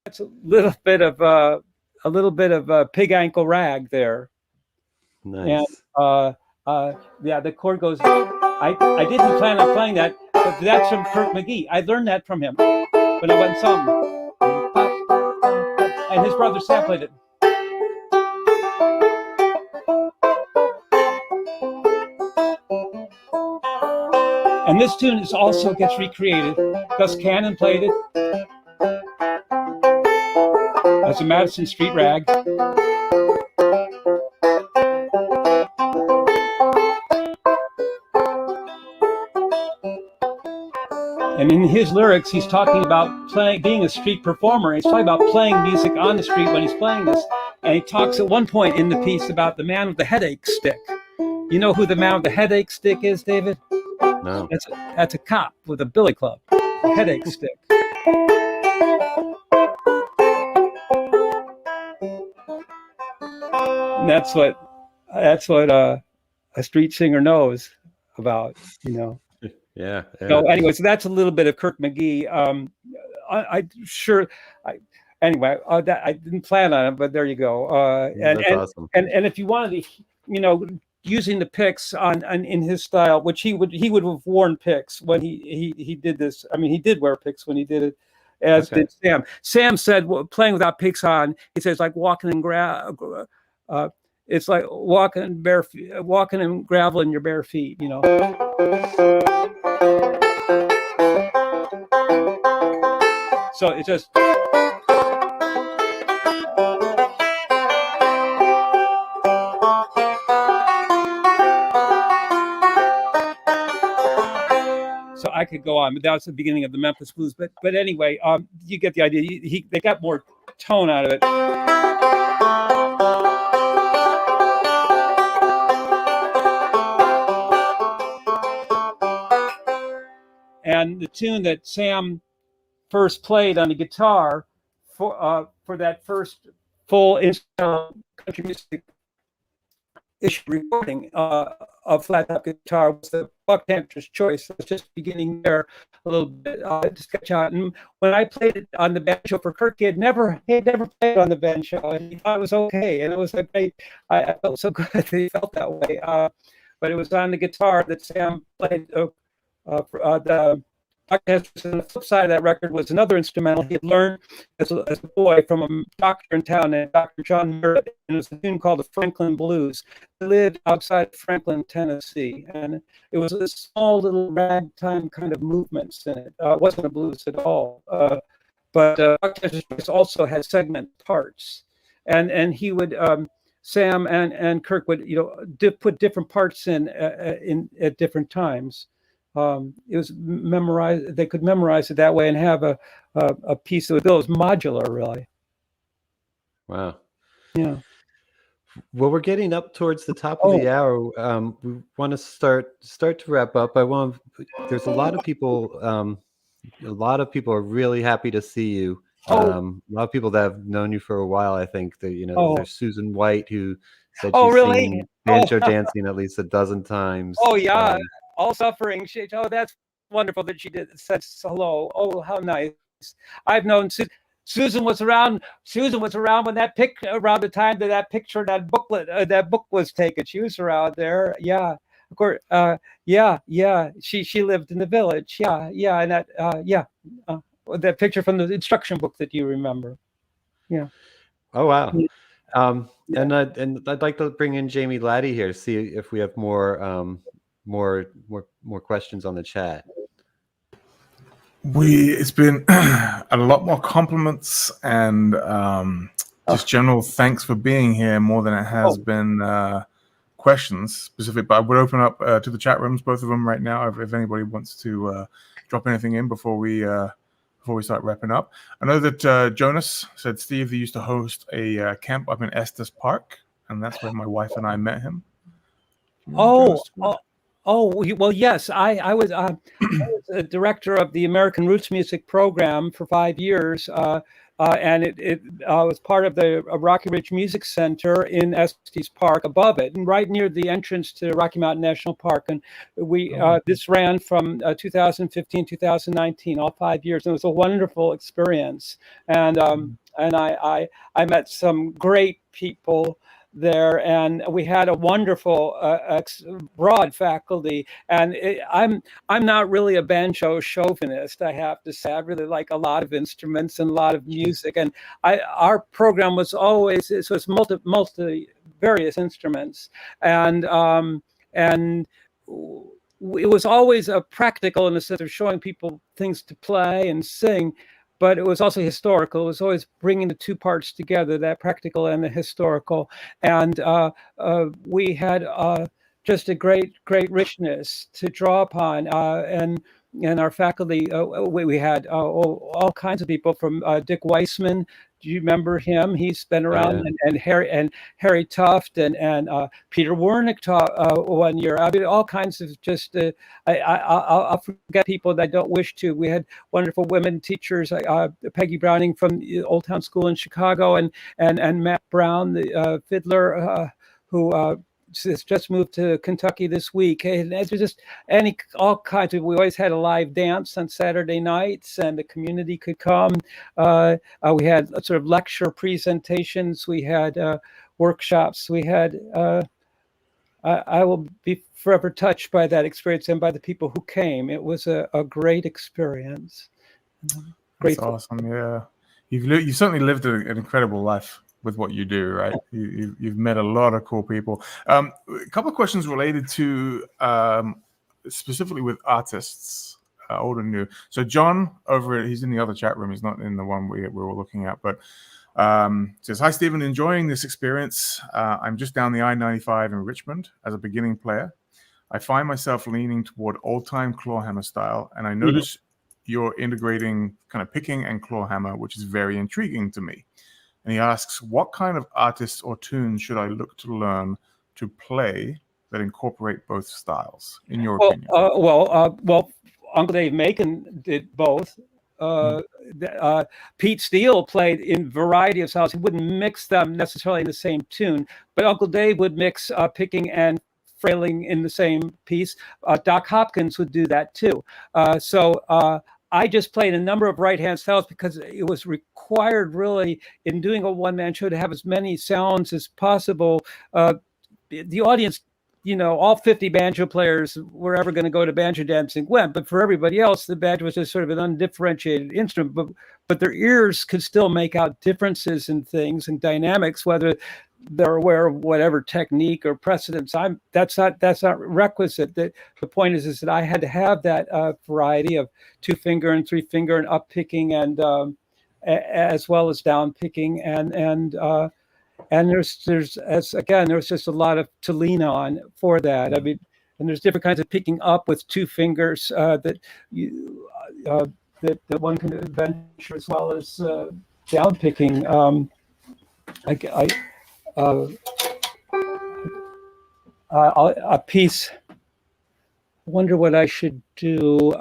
That's a little bit of pig ankle rag there. Nice. And yeah, the chord goes. I didn't plan on playing that, but that's from Kirk McGee. I learned that from him when I went and saw him, and his brother sampled it. And this tune is also gets recreated. Gus Cannon played it as a Madison Street rag. And in his lyrics, he's talking about being a street performer. He's talking about playing music on the street when he's playing this. And he talks at one point in the piece about the man with the headache stick. You know who the man with the headache stick is, David? No. That's a cop with a billy club, a headache stick. And that's what a street singer knows about, you know. Yeah. So anyway, so that's a little bit of Kirk McGee. Anyway, that I didn't plan on it, but there you go. That's awesome. And if you wanted to, you know, using the picks on in his style, which he would have worn picks when he did this. I mean, he did wear picks when he did it, as did Sam. Sam said, playing without picks on, he says, like walking in it's like walking in gravel in your bare feet, you know. So it just. So I could go on, but that was the beginning of the Memphis Blues. But anyway, you get the idea. They got more tone out of it. And the tune that Sam first played on the guitar for that first full instrumental country music issue recording of flat top guitar was the Buck Tantra's Choice. I was just beginning there a little bit to sketch out. And when I played it on the banjo for Kirk, he had never played on the banjo, and he thought it was okay. And it was like I felt so good that he felt that way. But it was on the guitar that Sam played. The flip side of that record was another instrumental he had learned as a boy from a doctor in town named Dr. John Merritt, and it was a tune called the Franklin Blues. He lived outside Franklin, Tennessee, and it was a small little ragtime kind of movements in it. It wasn't a blues at all, but Dr. also had segment parts, and he would Sam and Kirk would put different parts in at different times. It was memorized. They could memorize it that way and have a piece of it. It was modular, really. Wow. Yeah. Well, we're getting up towards the top of Oh, the hour. We want to start to wrap up. There's a lot of people. A lot of people are really happy to see you. oh, A lot of people that have known you for a while. I think that oh, there's Susan White who said oh, she's really? seen Oh, Banjo Dancing at least a dozen times. oh, yeah. All suffering. That's wonderful that she said hello. Oh, how nice. I've known Susan was around. Susan was around when around the time that picture, that book was taken. She was around there. Yeah, of course. Yeah. She lived in the village. Yeah, and that picture from the instruction book that you remember. Yeah. Oh wow. Yeah. And I'd like to bring in Jamie Laddie here to see if we have more questions on the chat. It's been a lot more compliments and just general thanks for being here more than it has been questions specific. But I would open up to the chat rooms, both of them right now, if anybody wants to drop anything in before we start wrapping up. I know that Jonas said, Steve, they used to host a camp up in Estes Park, and that's where my wife and I met him. Well, yes. I was a director of the American Roots Music program for 5 years, and it was part of the Rocky Ridge Music Center in Estes Park above it, and right near the entrance to Rocky Mountain National Park. And this ran from 2015, 2019, all 5 years. And it was a wonderful experience. And I met some great people there, and we had a wonderful broad faculty. And I'm not really a banjo chauvinist, I have to say. I really like a lot of instruments and a lot of music, and our program was always multi various instruments, and it was always a practical in the sense of showing people things to play and sing. But it was also historical. It was always bringing the two parts together, that practical and the historical. And we had just a great richness to draw upon. And our faculty, we had all kinds of people, from Dick Weissman. Do you remember him? He's been around. Yeah. and Harry Tuft and Peter Wernick taught 1 year. I mean, all kinds of just. I'll forget people that I don't wish to. We had wonderful women teachers, Peggy Browning from Old Town School in Chicago, and Matt Brown, the fiddler, who just moved to Kentucky this week. And it was just all kinds of. We always had a live dance on Saturday nights, and the community could come. We had sort of lecture presentations. We had workshops. We had. I will be forever touched by that experience and by the people who came. It was a great experience. That's awesome. Yeah, you certainly lived an incredible life with what you do, right? You've met a lot of cool people. A couple of questions related to specifically with artists, old and new. So John he's in the other chat room. He's not in the one we were looking at, but says, hi, Stephen, enjoying this experience. I'm just down the I-95 in Richmond as a beginning player. I find myself leaning toward old-time clawhammer style, and I notice you're integrating kind of picking and clawhammer, which is very intriguing to me. And he asks, what kind of artists or tunes should I look to learn to play that incorporate both styles, in your opinion? Well, Uncle Dave Macon did both. Pete Steele played in a variety of styles. He wouldn't mix them necessarily in the same tune, but Uncle Dave would mix picking and frailing in the same piece. Doc Hopkins would do that too. I just played a number of right-hand styles because it was required, really, in doing a one-man show, to have as many sounds as possible. The audience, all 50 banjo players were ever going to go to Banjo Dancing went, but for everybody else, the banjo was just sort of an undifferentiated instrument. But their ears could still make out differences in things and dynamics, whether they're aware of whatever technique or precedence. That's not requisite. The point is that I had to have that variety of 2-finger and 3-finger and up picking, and as well as down picking, and there's just a lot to lean on for that. I mean, and there's different kinds of picking up with 2 fingers that one can venture, as well as down picking. a piece. I wonder what I should do.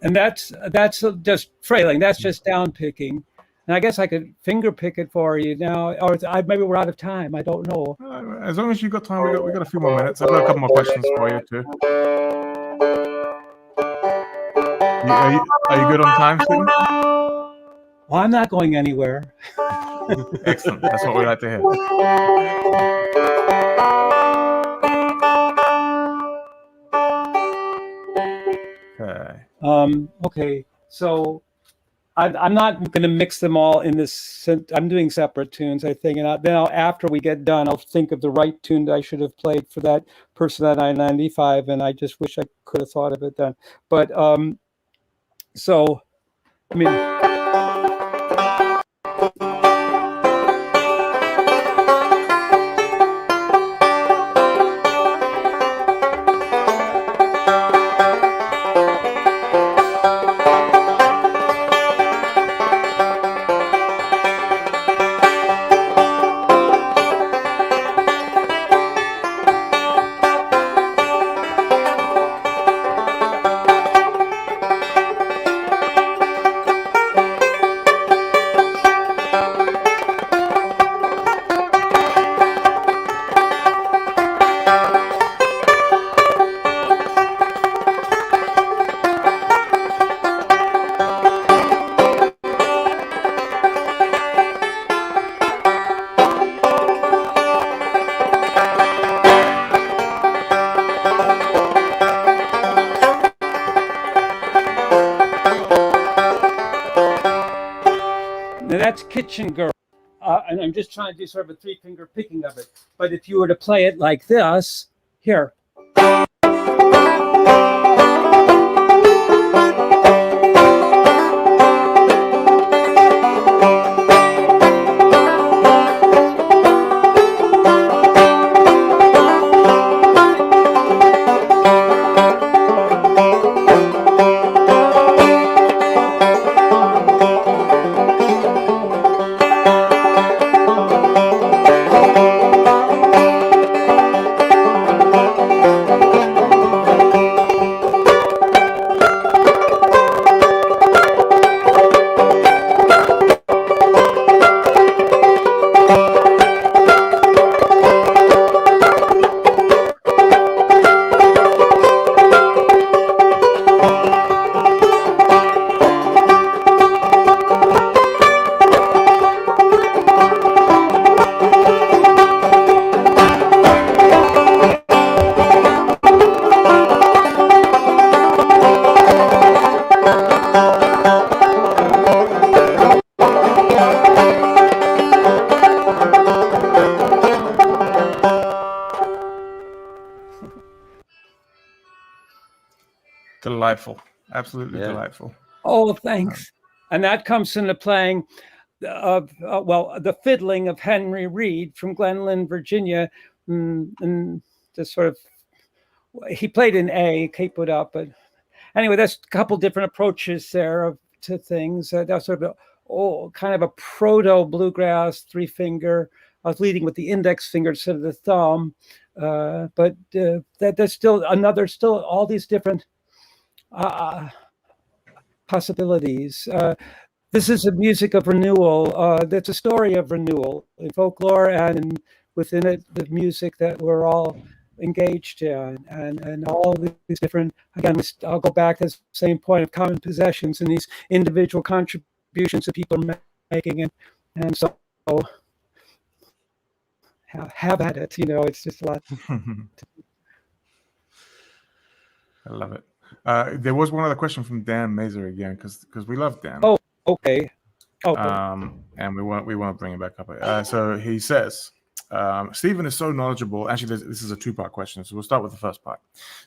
And that's just frailing. That's just down picking. And I guess I could finger pick it for you now, or maybe we're out of time. I don't know. As long as you got time, we got a few more minutes. I've got a couple more questions for you too. Are you good on time, Stephen? Well, I'm not going anywhere. Excellent. That's what we like to hear. Okay. Okay. So I'm not going to mix them all in this. I'm doing separate tunes, I think. And then after we get done, I'll think of the right tune that I should have played for that person at I-95. And I just wish I could have thought of it then. But so, I mean. That's Kitchen Girl. And I'm just trying to do sort of a 3-finger picking of it. But if you were to play it like this, here. Delightful. Absolutely delightful. Oh, thanks. And that comes into playing of the fiddling of Henry Reed from Glenlyn, Virginia, and just sort of he played in A, keep it up, but anyway, that's a couple different approaches there to things. That's sort of kind of a proto bluegrass 3-finger. I was leading with the index finger instead of the thumb, but there's still all these different possibilities. This is a music of renewal. That's a story of renewal in folklore, and within it, the music that we're all engaged in, and all these different. Again, I'll go back to the same point of common possessions and these individual contributions that people are making, and so have at it. It's just a lot. I love it. There was one other question from Dan Mazer again, because we love Dan. Oh, okay. Oh, and we want to bring it back up. So he says, Stephen is so knowledgeable. Actually, this is a 2-part question, so we'll start with the first part.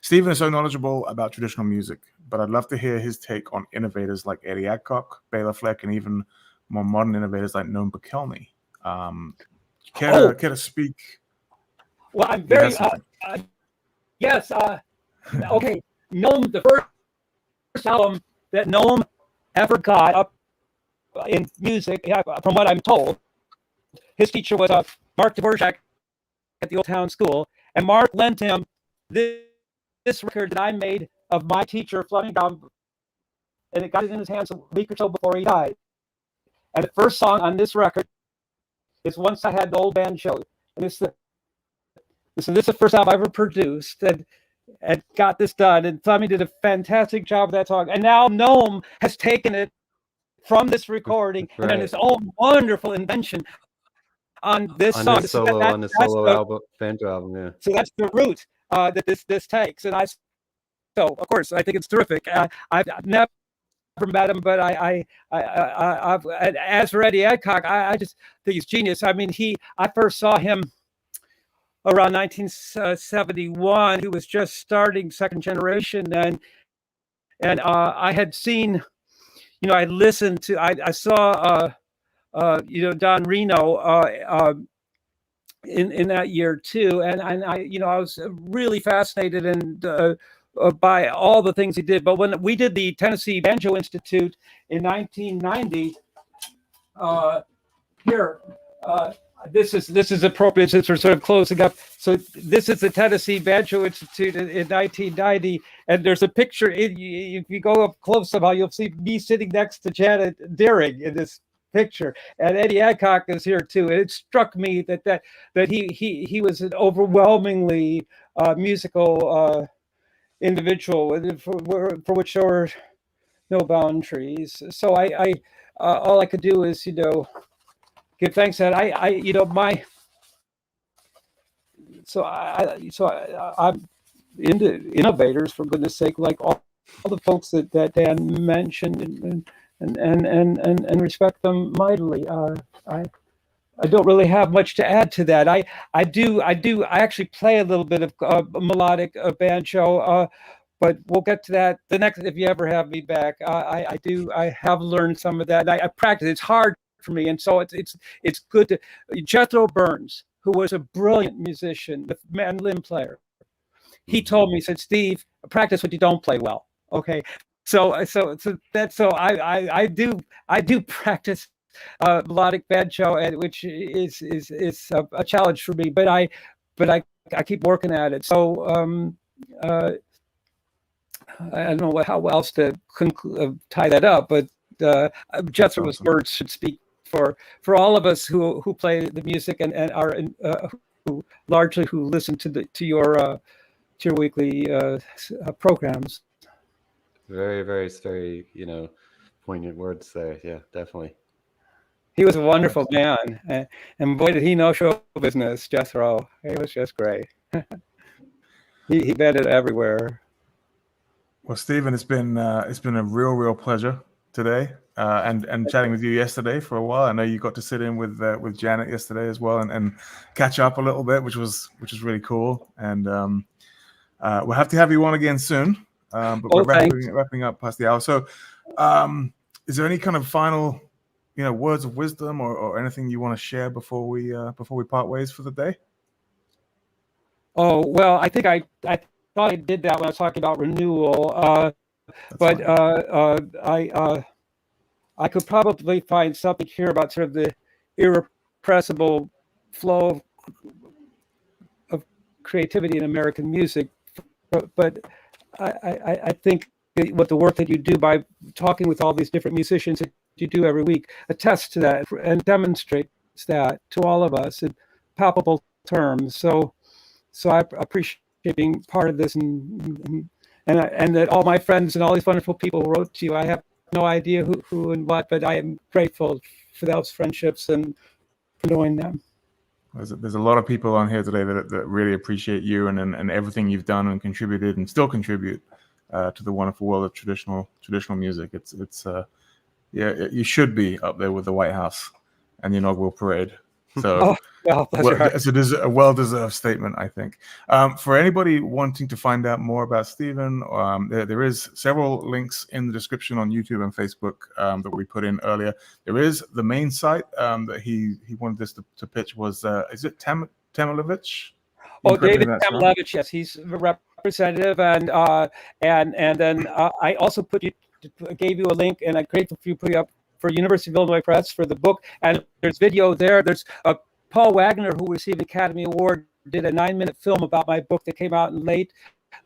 Stephen is so knowledgeable about traditional music, but I'd love to hear his take on innovators like Eddie Adcock, Bela Fleck, and even more modern innovators like Noam Bukowski. Care to speak? Well, I'm very yes. Okay, Noam, the first album that Noam ever got up in music, from what I'm told, his teacher was Mark Dvorak at the Old Town School, and Mark lent him this record that I made of my teacher fluttering down, and it got it in his hands a week or so before he died. And the first song on this record is Once I Had the Old Banjo, and this is the first album I ever produced, and got this done. And Tommy did a fantastic job with that song. And now Noam has taken it from this recording and done his own wonderful invention on this song. On the solo album, Banjo album, yeah. So that's the route that this takes. And so of course I think it's terrific. I've never met him, but I've as for Eddie Adcock, I just think he's genius. I mean, I first saw him around 1971. He was just starting Second Generation, and I had seen, I listened to, I saw, Don Reno in that year too, and I was really fascinated and by all the things he did. But when we did the Tennessee Banjo Institute in 1990, this is appropriate since we're sort of closing up. So this is the Tennessee Banjo Institute in 1990, and there's a picture. If you go up close somehow, you'll see me sitting next to Janet Deering in this picture, and Eddie Adcock is here too. And it struck me that he was an overwhelmingly musical individual for which there were no boundaries. So I all I could do is give thanks that I'm into innovators, for goodness sake, like all the folks that Dan mentioned, and respect them mightily. I don't really have much to add to that. I actually play a little bit of melodic banjo, but we'll get to that the next, if you ever have me back. I have learned some of that. I practice. It's hard for me, and so it's good to. Jethro Burns, who was a brilliant musician, the mandolin player, he told me, he said, Steve, practice what you don't play well. Okay, so I do practice melodic banjo, which is a challenge for me, but I keep working at it. So I don't know how else to tie that up, but Jethro's words should speak for all of us who play the music and are who listen to your weekly programs. Very, very, very, poignant words there. Yeah, definitely. He was a wonderful man, and boy, did he know show business, Jethro. He was just great. He vetted everywhere. Well, Stephen, it's been a real pleasure today, and chatting with you yesterday for a while. I know you got to sit in with Janet yesterday as well, and catch up a little bit, which was really cool. And we'll have to have you on again soon. But we're wrapping up past the hour. So, is there any kind of final, words of wisdom or anything you want to share before we part ways for the day? Oh, well, I think I thought I did that when I was talking about renewal. But I could probably find something here about sort of the irrepressible flow of creativity in American music, but I think what the work that you do by talking with all these different musicians that you do every week attests to that and demonstrates that to all of us in palpable terms. So I appreciate being part of this, and that all my friends and all these wonderful people who wrote to you. I have no idea who and what, but I am grateful for those friendships and for knowing them. There's a lot of people on here today that really appreciate you and everything you've done and contributed and still contribute to the wonderful world of traditional music. It's you should be up there with the White House and the inaugural parade. So it's a well-deserved statement, I think. For anybody wanting to find out more about Stephen, there is several links in the description on YouTube and Facebook that we put in earlier. There is the main site that he wanted us to pitch was, is it Tamalevich? Oh, David Tamalevich, yes, he's a representative, and then I also gave you a link, and I'm grateful for you putting up for University of Illinois Press for the book, and there's video there. There's Paul Wagner, who received Academy Award, did a 9-minute film about my book that came out in late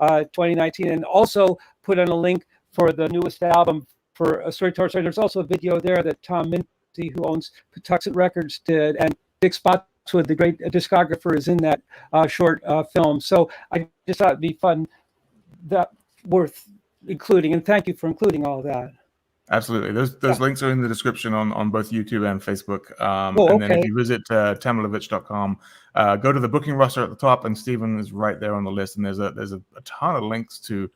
2019, and also put on a link for the newest album for a Storyteller. There's also a video there that Tom Minty, who owns Patuxent Records, did, and Dick Spotswood, the great discographer, is in that short film. So I just thought it'd be fun, that worth including, and thank you for including all that. Absolutely. Those links are in the description on both YouTube and Facebook. And then if you visit tamalevich.com, go to the booking roster at the top, and Stephen is right there on the list. And there's a ton of links to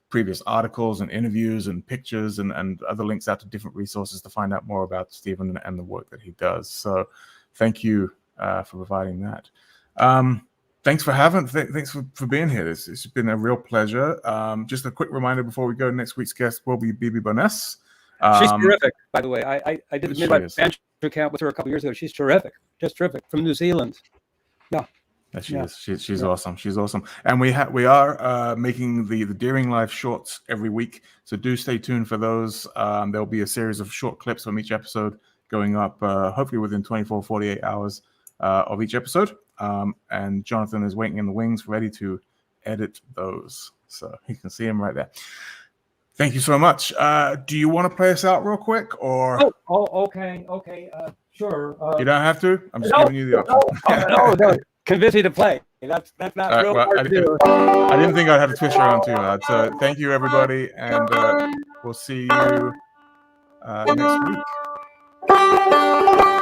previous articles and interviews and pictures and other links out to different resources to find out more about Stephen and the work that he does. So thank you for providing that. Thanks for being here. It's been a real pleasure. Just a quick reminder before we go, next week's guest will be Bibi Boness. She's terrific, by the way. I did a midnight banjo camp with her a couple years ago. She's terrific, just terrific, from New Zealand. Yeah. She's awesome. She's awesome. And we are making the Deering Live shorts every week, so do stay tuned for those. There'll be a series of short clips from each episode going up, hopefully within 24, 48 hours of each episode. And Jonathan is waiting in the wings, ready to edit those. So you can see him right there. Thank you so much. Do you want to play us out real quick, or? Okay. Sure. You don't have to. I'm just giving you the option. No. Convince me to play. That's not real hard to do. I didn't think I'd have to twist you around too hard. So thank you, everybody, and we'll see you next week.